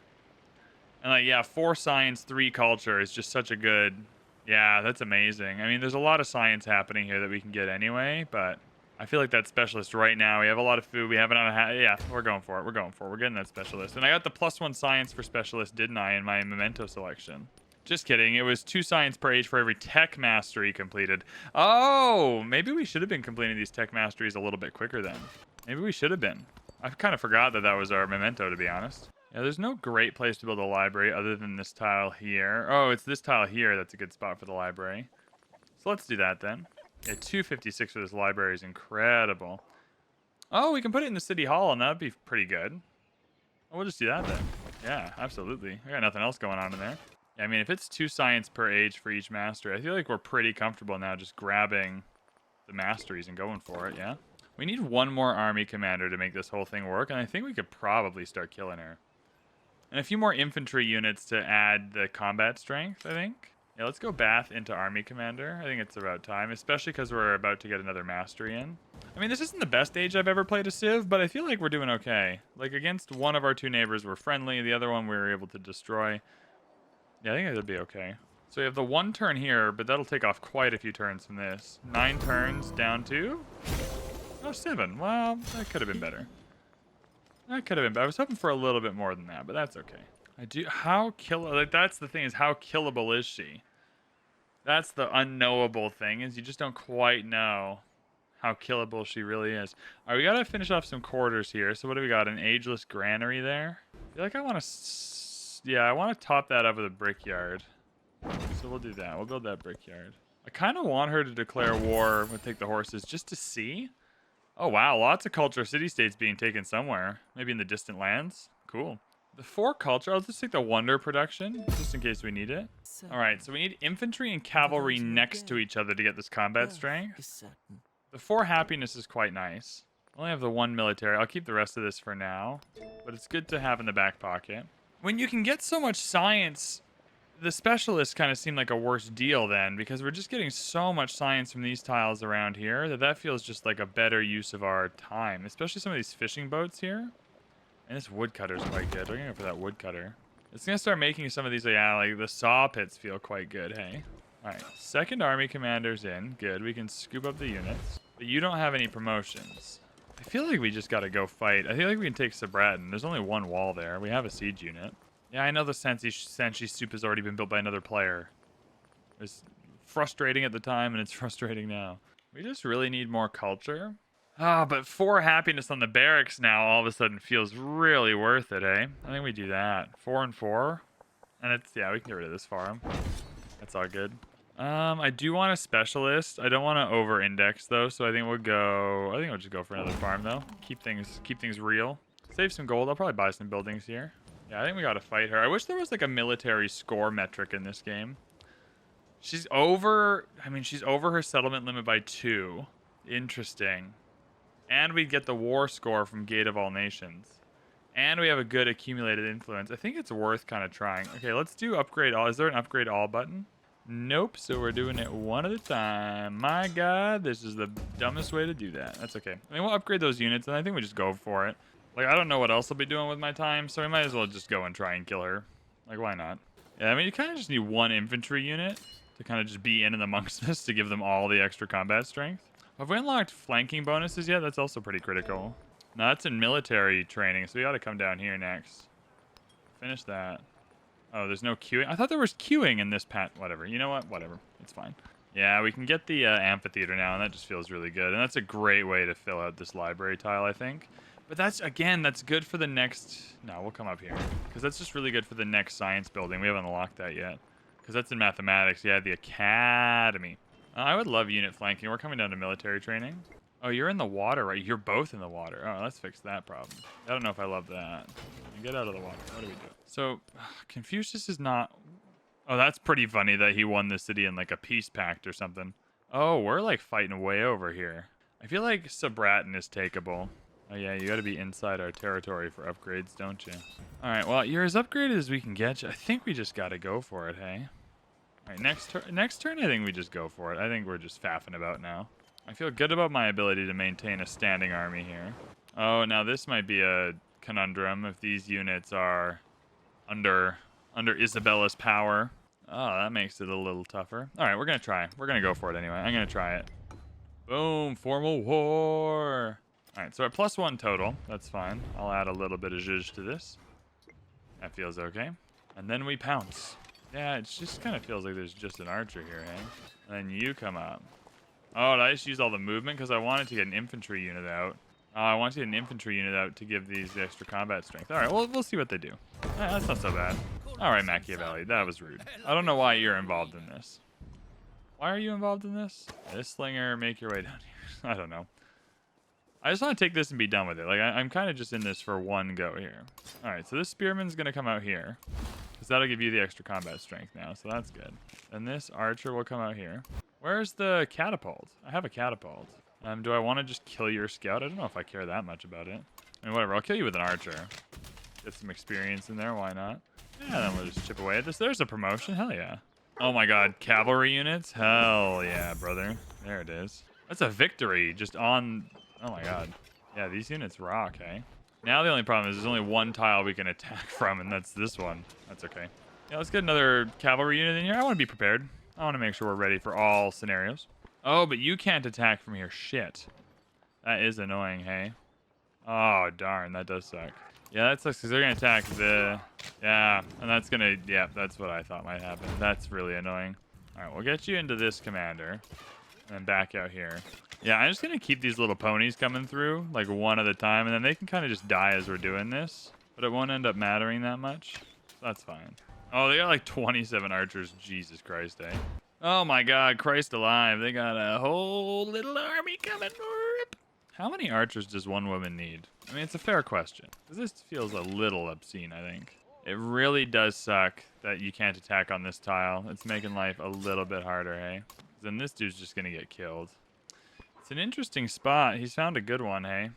And, like, yeah, 4 science, 3 culture is just such a good... Yeah, that's amazing. I mean, there's a lot of science happening here that we can get anyway, but I feel like that specialist right now, we have a lot of food, we haven't had yeah, we're going for it, we're getting that specialist. And I got the +1 science for specialist, didn't I, in my memento selection? Just kidding, it was 2 science per age for every tech mastery completed. Oh, maybe we should have been completing these tech masteries a little bit quicker then. Maybe we should have been. I kind of forgot that that was our memento, to be honest. Yeah, there's no great place to build a library other than this tile here. Oh, it's this tile here that's a good spot for the library. So let's do that then. Yeah, 256 for this library is incredible. Oh, we can put it in the city hall, and that'd be pretty good. Oh, we'll just do that then. Yeah, absolutely. I got nothing else going on in there. Yeah, I mean, if it's 2 science per age for each master, I feel like we're pretty comfortable now just grabbing the masteries and going for it, yeah? We need 1 more army commander to make this whole thing work, and I think we could probably start killing her. And a few more infantry units to add the combat strength, I think. Yeah, let's go Bath into Army Commander. I think it's about time, especially because we're about to get another Mastery in. I mean, this isn't the best age I've ever played a Civ, but I feel like we're doing okay. Like, against one of our 2 neighbors, we're friendly. The other one we were able to destroy. Yeah, I think it'll be okay. So we have the 1 turn here, but that'll take off quite a few turns from this. 9 turns down to... Oh, 7. Well, that could have been better. That could have been better. I was hoping for a little bit more than that, but that's okay. How kill... Like, that's the thing, is how killable is she? That's the unknowable thing, is you just don't quite know how killable she really is. All right, we got to finish off some quarters here. So what do we got? An ageless granary there? I feel like I want to... Yeah, I want to top that up with a brickyard. So we'll do that. We'll build that brickyard. I kind of want her to declare war and take the horses just to see. Oh, wow. Lots of culture city-states being taken somewhere. Maybe in the distant lands. Cool. The 4 culture, I'll just take the wonder production, just in case we need it. All right, so we need infantry and cavalry next to each other to get this combat strength. The 4 happiness is quite nice. I only have the 1 military. I'll keep the rest of this for now, but it's good to have in the back pocket. When you can get so much science, the specialists kind of seem like a worse deal then, because we're just getting so much science from these tiles around here that feels just like a better use of our time, especially some of these fishing boats here. And this woodcutter's quite good. We're gonna go for that woodcutter. It's gonna start making some of these, yeah, like the saw pits feel quite good, hey? Alright, 2nd Army Commander's in. Good, we can scoop up the units. But you don't have any promotions. I feel like we just gotta go fight. I feel like we can take Sabraten. There's only 1 wall there. We have a siege unit. Yeah, I know the Senshi soup has already been built by another player. It was frustrating at the time, and it's frustrating now. We just really need more culture. Ah, but 4 happiness on the barracks now all of a sudden feels really worth it, eh? I think we do that. 4 and 4. And it's, yeah, we can get rid of this farm. That's all good. I do want a specialist. I don't want to over-index, though, so I think we'll just go for another farm, though. Keep things real. Save some gold. I'll probably buy some buildings here. Yeah, I think we got to fight her. I wish there was, like, a military score metric in this game. She's over her settlement limit by 2. Interesting. And we get the war score from Gate of All Nations. And we have a good accumulated influence. I think it's worth kind of trying. Okay, let's do upgrade all. Is there an upgrade all button? Nope, so we're doing it one at a time. My God, this is the dumbest way to do that. That's okay. I mean, we'll upgrade those units, and I think we just go for it. Like, I don't know what else I'll be doing with my time, so we might as well just go and try and kill her. Like, why not? Yeah, I mean, you kind of just need 1 infantry unit to kind of just be in and amongst this to give them all the extra combat strength. Have we unlocked flanking bonuses yet? That's also pretty critical. No, that's in military training, so we ought to come down here next. Finish that. Oh, there's no queuing. I thought there was queuing in this pat. Whatever. You know what? Whatever. It's fine. Yeah, we can get the amphitheater now, and that just feels really good. And that's a great way to fill out this library tile, I think. But that's good for the next... No, we'll come up here. Because that's just really good for the next science building. We haven't unlocked that yet. Because that's in mathematics. Yeah, the academy. I would love unit flanking. We're coming down to military training. Oh, you're in the water, right? You're both in the water. Oh, let's fix that problem. I don't know if I love that. Get out of the water. What do we do? So, Confucius is not... Oh, that's pretty funny that he won the city in, like, a peace pact or something. Oh, we're, like, fighting way over here. I feel like Sabraten is takeable. Oh, yeah, you gotta be inside our territory for upgrades, don't you? Alright, well, you're as upgraded as we can get you. I think we just gotta go for it, hey? Alright, next turn, I think we just go for it. I think we're just faffing about now. I feel good about my ability to maintain a standing army here. Oh, now this might be a conundrum if these units are under Isabella's power. Oh, that makes it a little tougher. Alright, we're gonna try. We're gonna go for it anyway. I'm gonna try it. Boom, formal war. Alright, so at +1 total. That's fine. I'll add a little bit of zhuzh to this. That feels okay. And then we pounce. Yeah, it just kind of feels like there's just an archer here, hey? And then you come up. Oh, did I just use all the movement? Because I wanted to get an infantry unit out. Oh, I want to get an infantry unit out to give these the extra combat strength. Alright, well, we'll see what they do. That's not so bad. Alright, Machiavelli, that was rude. I don't know why you're involved in this. Why are you involved in this? This slinger, make your way down here. I don't know. I just want to take this and be done with it. Like, I'm kind of just in this for one go here. Alright, so this spearman's going to come out here. Because that'll give you the extra combat strength now, so that's good. And this archer will come out here. Where's the catapult? I have a catapult. Do I want to just kill your scout? I don't know if I care that much about it. I mean, whatever. I'll kill you with an archer. Get some experience in there. Why not? Yeah, then we'll just chip away at this. There's a promotion. Hell yeah. Oh my god. Cavalry units? Hell yeah, brother. There it is. That's a victory just on... Oh my god. Yeah, these units rock, eh? Now the only problem is there's only one tile we can attack from, and that's this one. That's okay. Yeah, let's get another cavalry unit in here. I want to be prepared. I want to make sure we're ready for all scenarios. Oh, but you can't attack from here. Shit. That is annoying, hey? Oh, darn. That does suck. Yeah, that sucks because they're going to attack the... Yeah, and that's going to... Yeah, that's what I thought might happen. That's really annoying. All right, we'll get you into this commander. And then back out here. Yeah, I'm just going to keep these little ponies coming through, like one at a time. And then they can kind of just die as we're doing this. But it won't end up mattering that much. So that's fine. Oh, they got like 27 archers. Jesus Christ, eh? Oh my God, Christ alive. They got a whole little army coming for it. How many archers does one woman need? I mean, it's a fair question. Because this feels a little obscene, I think. It really does suck that you can't attack on this tile. It's making life a little bit harder, hey? Then this dude's just going to get killed. It's an interesting spot. He's found a good one, hey?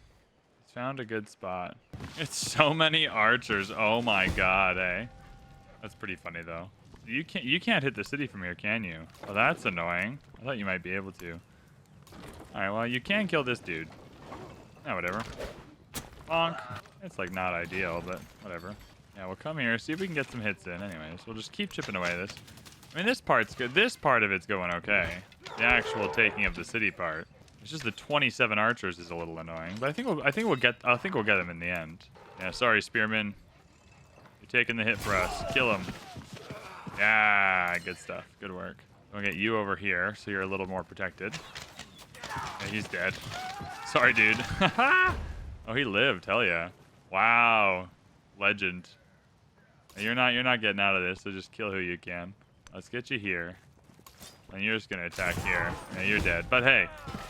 He's found a good spot. It's so many archers. Oh my God, eh? That's pretty funny, though. You can't hit the city from here, can you? Well, that's annoying. I thought you might be able to. All right, well, you can kill this dude. Yeah, whatever. Bonk. It's like not ideal, but whatever. Yeah, we'll come here, see if we can get some hits in. Anyways, we'll just keep chipping away this. I mean, this part's good. This part of it's going okay. The actual taking of the city part. It's just the 27 archers is a little annoying, but I think we'll get them in the end. Yeah, sorry, spearmen. You're taking the hit for us. Kill him. Yeah, good stuff. Good work. We'll get you over here so you're a little more protected. Yeah, he's dead. Sorry, dude. Oh, he lived. Hell yeah. Wow. Legend. You're not getting out of this, so just kill who you can. Let's get you here. And you're just gonna attack here. Yeah, you're dead. But hey,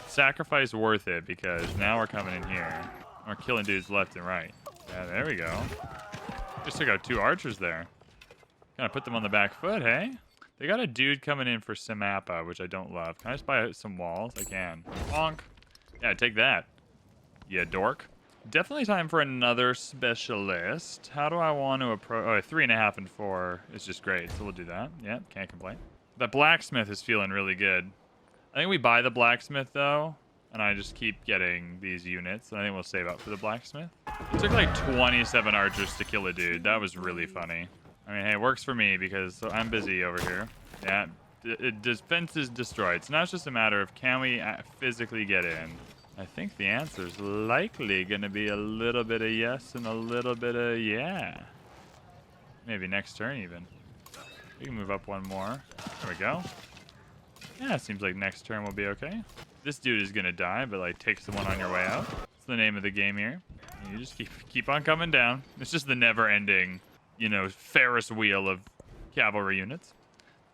sacrifice worth it because now we're coming in here. We're killing dudes left and right. Yeah, there we go. Just took out 2 archers there. Kind of put them on the back foot, hey? They got a dude coming in for Samapa, which I don't love. Can I just buy some walls? I can. Bonk. Yeah, take that. Yeah, dork. Definitely time for another specialist. How do I want to approach? Oh, 3.5 and 4 is just great, so we'll do that. Yeah, can't complain. That blacksmith is feeling really good. I think we buy the blacksmith, though, and I just keep getting these units, and I think we'll save up for the blacksmith. It took like 27 archers to kill a dude. That was really funny. I mean, hey, it works for me because I'm busy over here. Yeah, defense is destroyed. So now it's just a matter of can we physically get in? I think the answer is likely going to be a little bit of yes and a little bit of yeah. Maybe next turn even. We can move up one more. There we go. Yeah, seems like next turn will be okay. This dude is going to die, but like take someone on your way out. That's the name of the game here. And you just keep on coming down. It's just the never-ending, you know, Ferris wheel of cavalry units.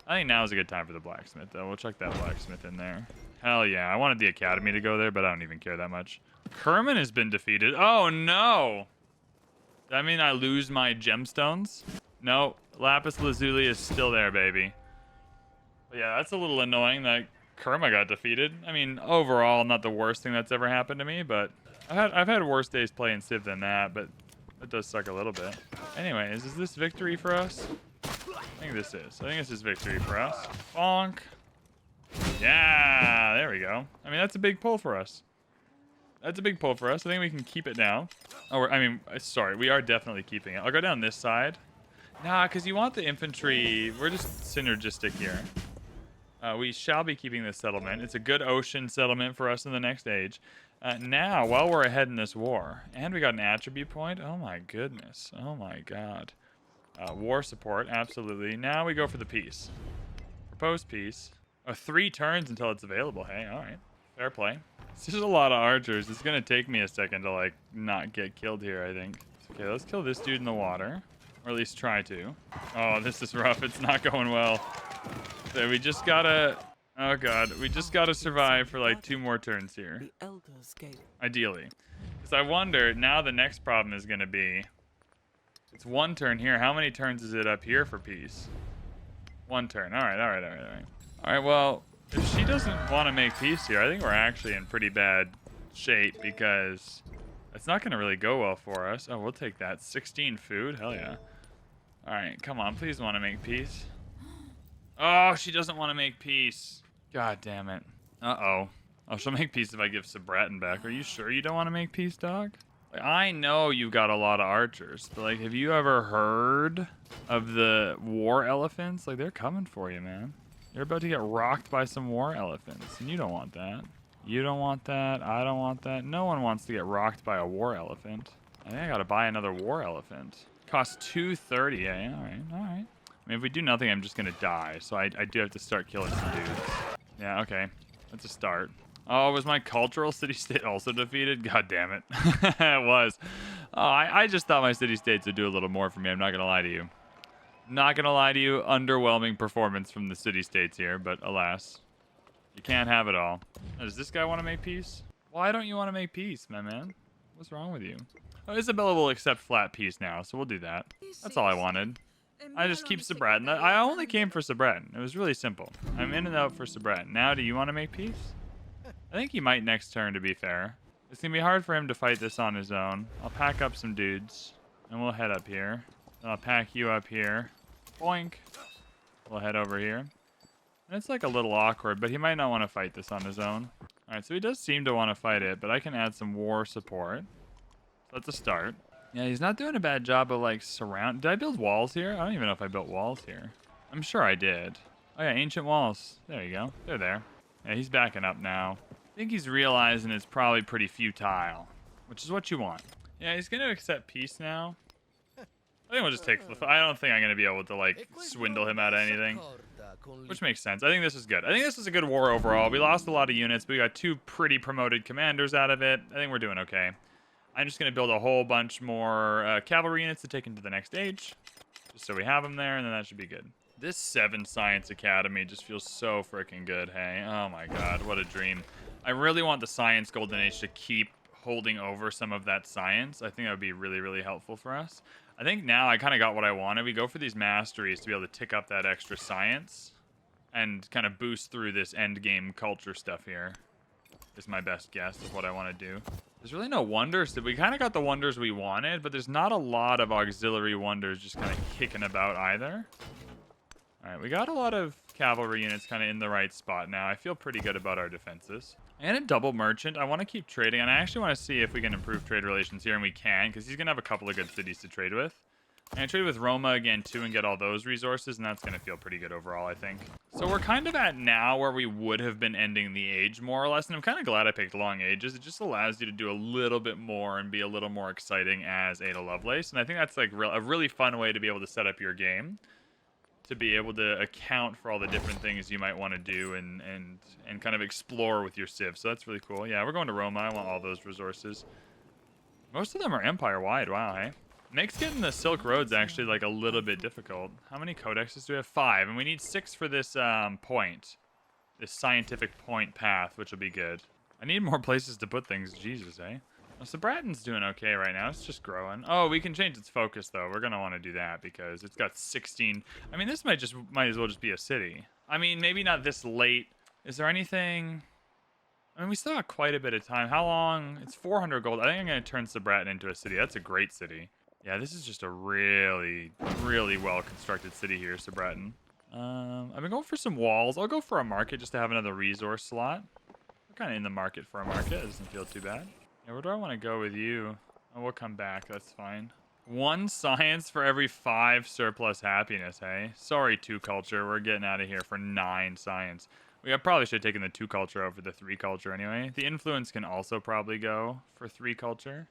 I think now is a good time for the blacksmith, though. We'll chuck that blacksmith in there. Hell yeah. I wanted the academy to go there, but I don't even care that much. Kerman has been defeated. Oh, no. Does that mean I lose my gemstones? No. Lapis Lazuli is still there, baby. But yeah, that's a little annoying that Kerma got defeated. I mean, overall, not the worst thing that's ever happened to me, but I've had worse days playing Civ than that, but it does suck a little bit. Anyways, is this victory for us? I think this is. I think this is victory for us. Bonk. Yeah, there we go. I mean, that's a big pull for us. That's a big pull for us. I think we can keep it now. Oh, I mean, sorry, we are definitely keeping it. I'll go down this side. Nah, because you want the infantry. We're just synergistic here. We shall be keeping this settlement. It's a good ocean settlement for us in the next age. Now, while we're ahead in this war, and we got an attribute point. Oh my goodness. Oh my God. War support, absolutely. Now we go for the peace. Proposed peace. 3 turns until it's available. Hey, all right. Fair play. It's just a lot of archers. It's going to take me a second to, like, not get killed here, I think. Okay, let's kill this dude in the water. Or at least try to. Oh, this is rough. It's not going well. So we just gotta... Oh, God. We just gotta survive for, like, 2 more turns here. Ideally. Because I wonder, now the next problem is going to be... It's 1 turn here. How many turns is it up here for peace? 1 turn. All right, all right, all right, all right. All right, well, if she doesn't want to make peace here, I think we're actually in pretty bad shape because it's not going to really go well for us. Oh, we'll take that. 16 food. Hell yeah. All right, come on. Please want to make peace. Oh, she doesn't want to make peace. God damn it. Uh-oh. Oh, she'll make peace if I give Sabraten back. Are you sure you don't want to make peace, dog? Like, I know you've got a lot of archers, but like, have you ever heard of the war elephants? Like, they're coming for you, man. You're about to get rocked by some war elephants, and you don't want that. You don't want that. I don't want that. No one wants to get rocked by a war elephant. I think I gotta buy another war elephant. Costs 230, eh? All right, all right. I mean, if we do nothing, I'm just gonna die, so I do have to start killing some dudes. Yeah, okay. That's a start. Oh, was my cultural city-state also defeated? God damn it. It was. Oh, I just thought my city-states would do a little more for me. I'm not going to lie to you. Not going to lie to you. Underwhelming performance from the city-states here, but alas. You can't have it all. Now, does this guy want to make peace? Why don't you want to make peace, my man? What's wrong with you? Oh, Isabella will accept flat peace now, so we'll do that. That's all I wanted. I just keep Sabraten. I only came for Sabraten. It was really simple. I'm in and out for Sabraten. Now, do you want to make peace? I think he might next turn, to be fair. It's going to be hard for him to fight this on his own. I'll pack up some dudes, and we'll head up here. Then I'll pack you up here. Boink. We'll head over here. And it's like a little awkward, but he might not want to fight this on his own. Alright, so he does seem to want to fight it, but I can add some war support. So that's a start. Yeah, he's not doing a bad job of, like, surround... Did I build walls here? I don't even know if I built walls here. I'm sure I did. Oh, yeah, ancient walls. There you go. They're there. Yeah, he's backing up now. I think he's realizing it's probably pretty futile, which is what you want. Yeah, he's going to accept peace now. I think we'll just take... I don't think I'm going to be able to, like, swindle him out of anything, which makes sense. I think this is good. I think this is a good war overall. We lost a lot of units, but we got 2 pretty promoted commanders out of it. I think we're doing okay. I'm just going to build a whole bunch more cavalry units to take into the next stage, just so we have them there, and then that should be good. This 7 Science Academy just feels so freaking good, hey? Oh my god, what a dream. I really want the Science Golden Age to keep holding over some of that science. I think that would be really, really helpful for us. I think now I kind of got what I wanted. We go for these masteries to be able to tick up that extra science and kind of boost through this end game culture stuff here. Is my best guess of what I want to do. There's really no wonders. We kind of got the wonders we wanted, but there's not a lot of auxiliary wonders just kind of kicking about either. All right, we got a lot of cavalry units kind of in the right spot now. I feel pretty good about our defenses. And a double merchant. I want to keep trading, and I actually want to see if we can improve trade relations here, and we can, because he's going to have a couple of good cities to trade with. I'm going to trade with Roma again, too, and get all those resources, and that's going to feel pretty good overall, I think. So we're kind of at now where we would have been ending the age, more or less, and I'm kind of glad I picked long ages. It just allows you to do a little bit more and be a little more exciting as Ada Lovelace, and I think that's like a really fun way to be able to set up your game, to be able to account for all the different things you might want to do and kind of explore with your civ. So that's really cool. Yeah, we're going to Roma. I want all those resources. Most of them are empire-wide. Wow, hey? Makes getting the Silk Roads actually like a little bit difficult. How many codexes do we have? 5, and we need 6 for this point. This scientific point path, which will be good. I need more places to put things. Jesus, eh? Well, Sabraten's doing okay right now. It's just growing. Oh, we can change its focus, though. We're going to want to do that because it's got 16. I mean, this might as well just be a city. I mean, maybe not this late. Is there anything... I mean, we still got quite a bit of time. How long? It's 400 gold. I think I'm going to turn Sabraten into a city. That's a great city. Yeah, this is just a really, really well-constructed city here, Sabraten. I've been going for some walls. I'll go for a market just to have another resource slot. We're kind of in the market for a market. It doesn't feel too bad. Yeah, where do I want to go with you? Oh, we'll come back. That's fine. 1 science for every 5 surplus happiness, hey? Sorry, 2 culture. We're getting out of here for 9 science. We probably should have taken the 2 culture over the 3 culture anyway. The influence can also probably go for 3 culture.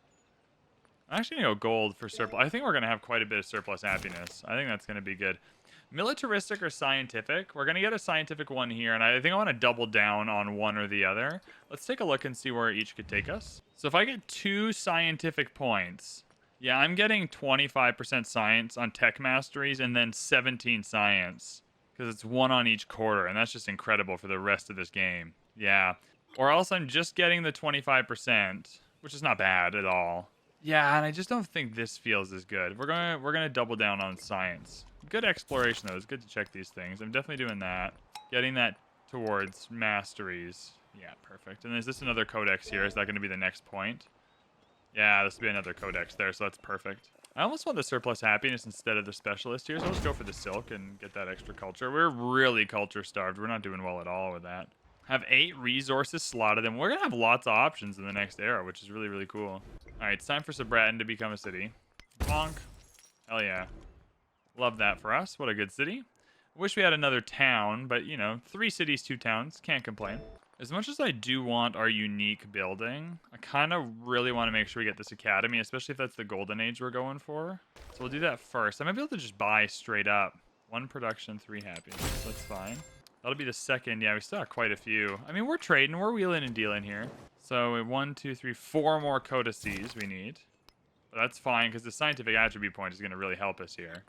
I'm actually going to go gold for surplus. I think we're going to have quite a bit of surplus happiness. I think that's going to be good. Militaristic or scientific? We're going to get a scientific one here, and I think I want to double down on one or the other. Let's take a look and see where each could take us. So if I get 2 scientific points, yeah, I'm getting 25% science on tech masteries and then 17 science, because it's 1 on each quarter, and that's just incredible for the rest of this game. Yeah. Or else I'm just getting the 25%, which is not bad at all. Yeah, and I just don't think this feels as good. We're gonna double down on science. Good exploration though. It's good to check these things. I'm definitely doing that. Getting that towards masteries. Yeah, perfect. And is this another codex here? Is that going to be the next point? Yeah, this will be another codex there, so that's perfect. I almost want the surplus happiness instead of the specialist here, so let's go for the silk and get that extra culture. We're really culture starved. We're not doing well at all with that. Have 8 resources slotted, and we're gonna have lots of options in the next era, which is really, really cool. All right, it's time for Sabraten to become a city. Bonk. Hell yeah. Love that for us. What a good city. Wish we had another town, but, you know, 3 cities, 2 towns. Can't complain. As much as I do want our unique building, I kind of really want to make sure we get this academy, especially if that's the golden age we're going for. So we'll do that first. I might be able to just buy straight up. 1 production, 3 happiness. That's fine. That'll be the second. Yeah, we still have quite a few. I mean, we're trading. We're wheeling and dealing here. So 1, 2, 3, 4 more codices we need. But that's fine, because the scientific attribute point is going to really help us here.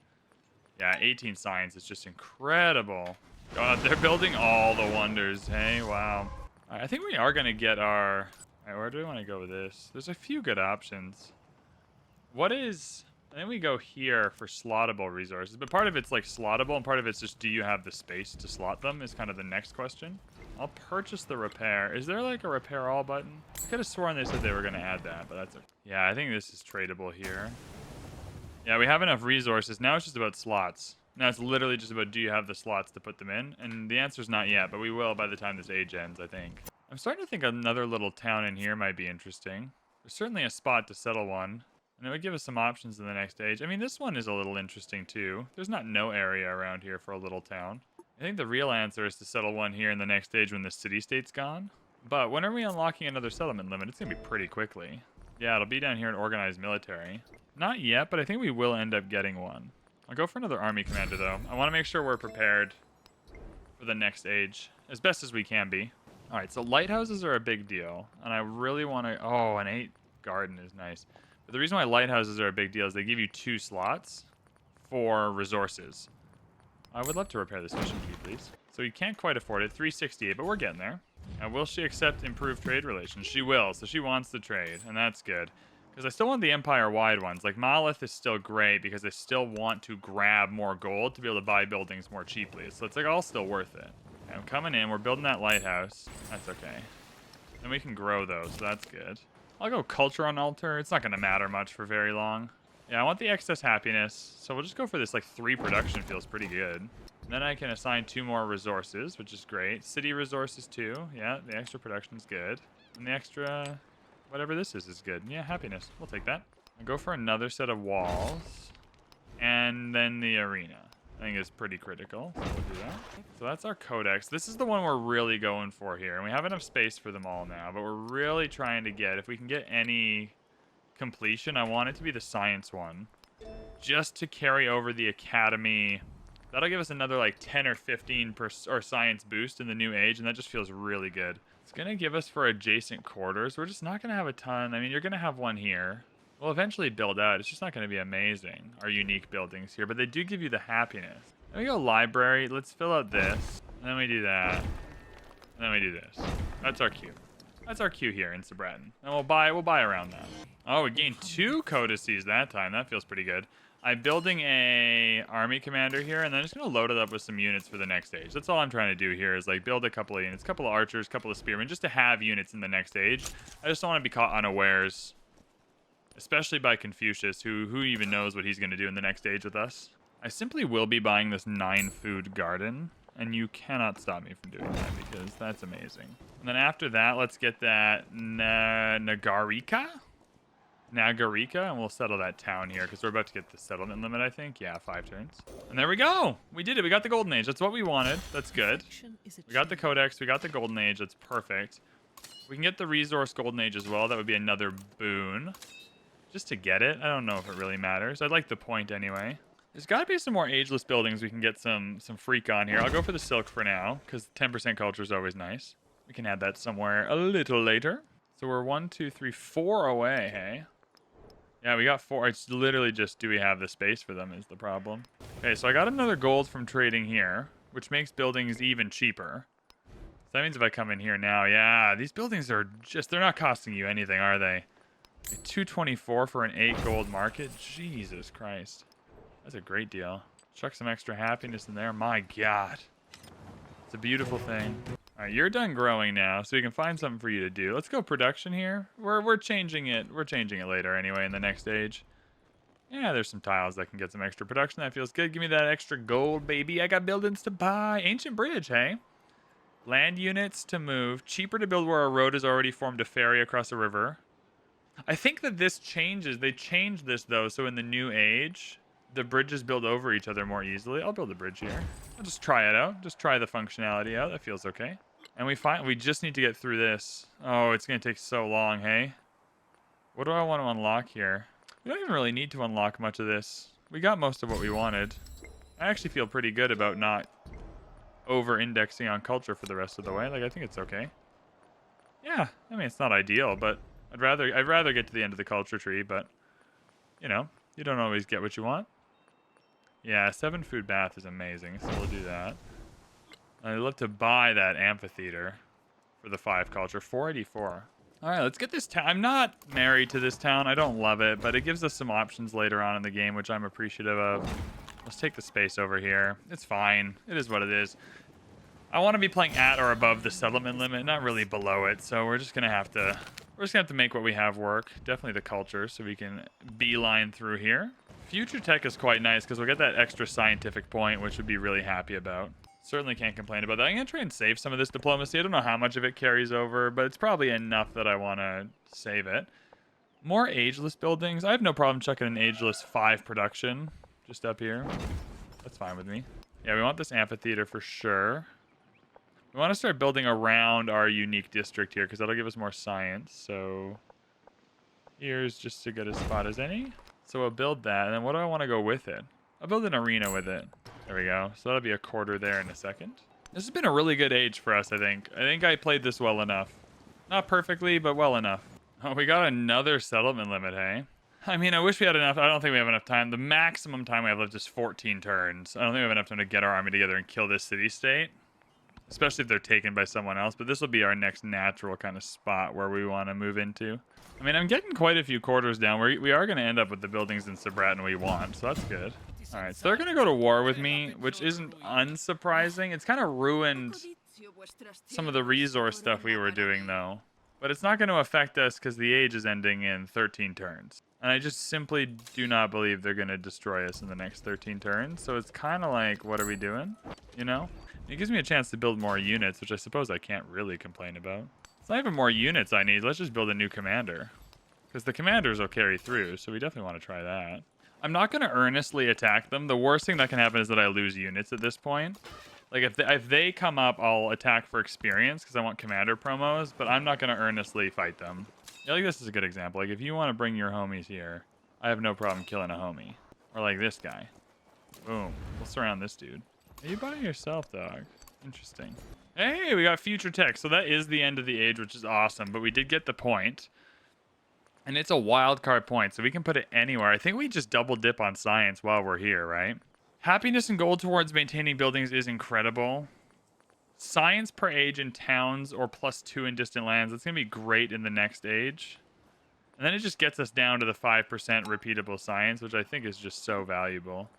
Yeah, 18 science is just incredible. God, they're building all the wonders. Hey, wow. All right, I think we are going to get our... All right, where do we want to go with this? There's a few good options. What is... I think we go here for slottable resources. But part of it's like slottable, and part of it's just do you have the space to slot them is kind of the next question. I'll purchase the repair. Is there like a repair all button? I could have sworn they said they were going to add that, but that's... Yeah, I think this is tradable here. Yeah, we have enough resources. Now it's just about slots. Now it's literally just about do you have the slots to put them in? And the answer's not yet, but we will by the time this age ends, I think. I'm starting to think another little town in here might be interesting. There's certainly a spot to settle one. And it would give us some options in the next age. I mean, this one is a little interesting too. There's not no area around here for a little town. I think the real answer is to settle one here in the next age when the city-state's gone. But when are we unlocking another settlement limit? It's going to be pretty quickly. Yeah, it'll be down here in organized military. Not yet, but I think we will end up getting one. I'll go for another army commander, though. I want to make sure we're prepared for the next age, as best as we can be. All right, so lighthouses are a big deal, and I really want to... Oh, an 8 garden is nice. But the reason why lighthouses are a big deal is they give you 2 slots for resources. I would love to repair this fishing quay, please. So you can't quite afford it, 368, but we're getting there. Now, will she accept improved trade relations? She will, so she wants the trade, and that's good. Because I still want the empire-wide ones. Like, Malith is still great because I still want to grab more gold to be able to buy buildings more cheaply. So it's like all still worth it. Okay, I'm coming in. We're building that lighthouse. That's okay. And we can grow those, so that's good. I'll go culture on altar. It's not going to matter much for very long. Yeah, I want the excess happiness. So we'll just go for this, like, 3 production feels pretty good. Then I can assign 2 more resources, which is great. City resources, too. Yeah, the extra production is good. And the extra... whatever this is good. Yeah, happiness. We'll take that. I'll go for another set of walls. And then the arena. I think it's pretty critical. So we'll do that. So that's our codex. This is the one we're really going for here. And we have enough space for them all now. But we're really trying to get... if we can get any completion, I want it to be the science one. Just to carry over the academy... That'll give us another like 10 or 15 or science boost in the new age, and that just feels really good. It's going to give us for adjacent quarters. We're just not going to have a ton. I mean, you're going to have one here. We'll eventually build out. It's just not going to be amazing, our unique buildings here, but they do give you the happiness. Then we go library. Let's fill out this. And then we do that. And then we do this. That's our queue. That's our queue here in Sabraten. And we'll buy around that. Oh, we gained 2 codices that time. That feels pretty good. I'm building a army commander here, and then I'm just going to load it up with some units for the next stage. That's all I'm trying to do here is like build a couple of units, a couple of archers, a couple of spearmen, just to have units in the next age. I just don't want to be caught unawares, especially by Confucius, who even knows what he's going to do in the next age with us. I simply will be buying this 9-food garden, and you cannot stop me from doing that because that's amazing. And then after that, let's get that Nagarika, and we'll settle that town here because we're about to get the settlement limit, I think. Yeah, 5 turns. And there we go. We did it. We got the golden age. That's what we wanted. That's good. We got the codex. We got the golden age. That's perfect. We can get the resource golden age as well. That would be another boon. Just to get it. I don't know if it really matters. I'd like the point anyway. There's got to be some more ageless buildings we can get some freak on here. I'll go for the silk for now because 10% culture is always nice. We can add that somewhere a little later. So we're 1, 2, 3, 4 away, hey? Yeah, we got 4. It's literally just, do we have the space for them is the problem. Okay, so I got another gold from trading here, which makes buildings even cheaper. So that means if I come in here now, yeah, these buildings are just, they're not costing you anything, are they? 224 for an 8 gold market? Jesus Christ. That's a great deal. Chuck some extra happiness in there. My God. It's a beautiful thing. All right, you're done growing now, so we can find something for you to do. Let's go production here. We're changing it. We're changing it later anyway in the next stage. Yeah, there's some tiles that can get some extra production. That feels good. Give me that extra gold, baby. I got buildings to buy. Ancient bridge, hey? Land units to move. Cheaper to build where a road is already formed to ferry across a river. I think that this changes. They changed this, though, so in the new age, the bridges build over each other more easily. I'll build a bridge here. I'll just try it out. Just try the functionality out. That feels okay. And we just need to get through this. Oh, it's going to take so long, hey? What do I want to unlock here? We don't even really need to unlock much of this. We got most of what we wanted. I actually feel pretty good about not over-indexing on culture for the rest of the way. Like, I think it's okay. Yeah, I mean, it's not ideal, but I'd rather get to the end of the culture tree, but, you know, you don't always get what you want. Yeah, 7 food bath is amazing, so we'll do that. I'd love to buy that amphitheater for the 5 culture. 484. All right, let's get this town. I'm not married to this town. I don't love it, but it gives us some options later on in the game, which I'm appreciative of. Let's take the space over here. It's fine. It is what it is. I want to be playing at or above the settlement limit, not really below it. So we're just gonna have to make what we have work. Definitely the culture, so we can beeline through here. Future tech is quite nice because we'll get that extra scientific point, which we'd be really happy about. Certainly can't complain about that. I'm gonna try and save some of this diplomacy. I don't know how much of it carries over, but it's probably enough that I want to save it. More ageless buildings. I have no problem chucking an ageless 5 production just up here. That's fine with me. Yeah, we want this amphitheater for sure. We want to start building around our unique district here because that'll give us more science. So here's just as good a spot as any. So we'll build that. And then what do I want to go with it? I'll build an arena with it. There we go. So that'll be a quarter there in a second. This has been a really good age for us, I think. I think I played this well enough. Not perfectly, but well enough. Oh, we got another settlement limit, hey? I mean, I wish we had enough. I don't think we have enough time. The maximum time we have left is 14 turns. I don't think we have enough time to get our army together and kill this city-state. Especially if they're taken by someone else. But this will be our next natural kind of spot where we want to move into. I mean, I'm getting quite a few quarters down. We are going to end up with the buildings in Sabraten we want. So that's good. All right, so they're going to go to war with me, which isn't unsurprising. It's kind of ruined some of the resource stuff we were doing, though. But it's not going to affect us because the age is ending in 13 turns. And I just simply do not believe they're going to destroy us in the next 13 turns. So it's kind of like, what are we doing? You know? It gives me a chance to build more units, which I suppose I can't really complain about. It's not even more units I need. Let's just build a new commander. Because the commanders will carry through, so we definitely want to try that. I'm not going to earnestly attack them. The worst thing that can happen is that I lose units at this point. Like, if they come up, I'll attack for experience because I want commander promos, but I'm not going to earnestly fight them. Yeah, like this is a good example. Like, if you want to bring your homies here, I have no problem killing a homie. Or like this guy. Boom. We'll surround this dude. Are you by yourself, dog? Interesting. Hey, we got future tech. So that is the end of the age, which is awesome. But we did get the point. And it's a wild card point, so we can put it anywhere. I think we just double dip on science while we're here, right? Happiness and gold towards maintaining buildings is incredible. Science per age in towns or +2 in distant lands. That's going to be great in the next age. And then it just gets us down to the 5% repeatable science, which I think is just so valuable.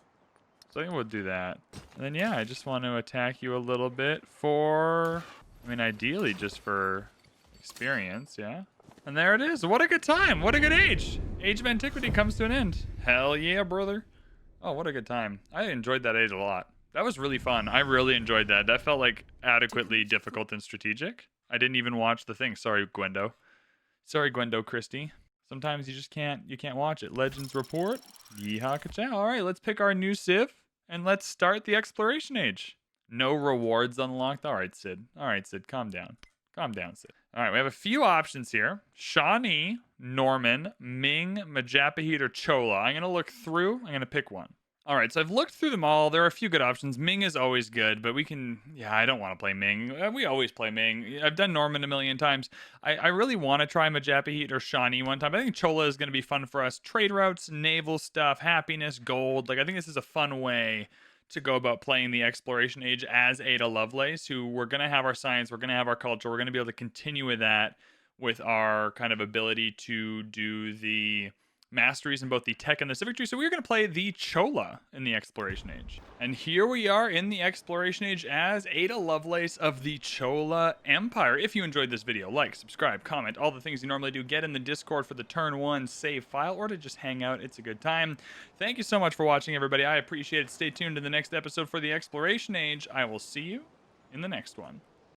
So I think we'll do that. And then, yeah, I just want to attack you a little bit for... I mean, ideally just for experience, yeah? And there it is. What a good time. What a good age. Age of Antiquity comes to an end. Hell yeah, brother. Oh, what a good time. I enjoyed that age a lot. That was really fun. I really enjoyed that. That felt like adequately difficult and strategic. I didn't even watch the thing. Sorry, Gwendo. Sorry, Gwendo Christie. Sometimes you just can't watch it. Legends report. Yeehaw ka-chow. All right, let's pick our new civ and let's start the exploration age. No rewards unlocked. All right, Sid. All right, Sid, calm down. Calm down, Sid. All right, we have a few options here. Shawnee, Norman, Ming, Majapahit, or Chola. I'm going to look through. I'm going to pick one. All right, so I've looked through them all. There are a few good options. Ming is always good, but we can... Yeah, I don't want to play Ming. We always play Ming. I've done Norman a million times. I really want to try Majapahit or Shawnee one time. I think Chola is going to be fun for us. Trade routes, naval stuff, happiness, gold. Like, I think this is a fun way to go about playing the exploration age as Ada Lovelace, who we're going to have our science, we're going to have our culture, we're going to be able to continue with that with our kind of ability to do the masteries in both the tech and the civic tree. So we're going to play the Chola in the exploration age. And here we are in the exploration age as Ada Lovelace of the Chola Empire. If you enjoyed this video, like, subscribe, comment, all the things you normally do. Get in the Discord for the turn 1 save file or to just hang out. It's a good time. Thank you so much for watching, everybody. I appreciate it. Stay tuned to the next episode for the exploration age. I will see you in the next one.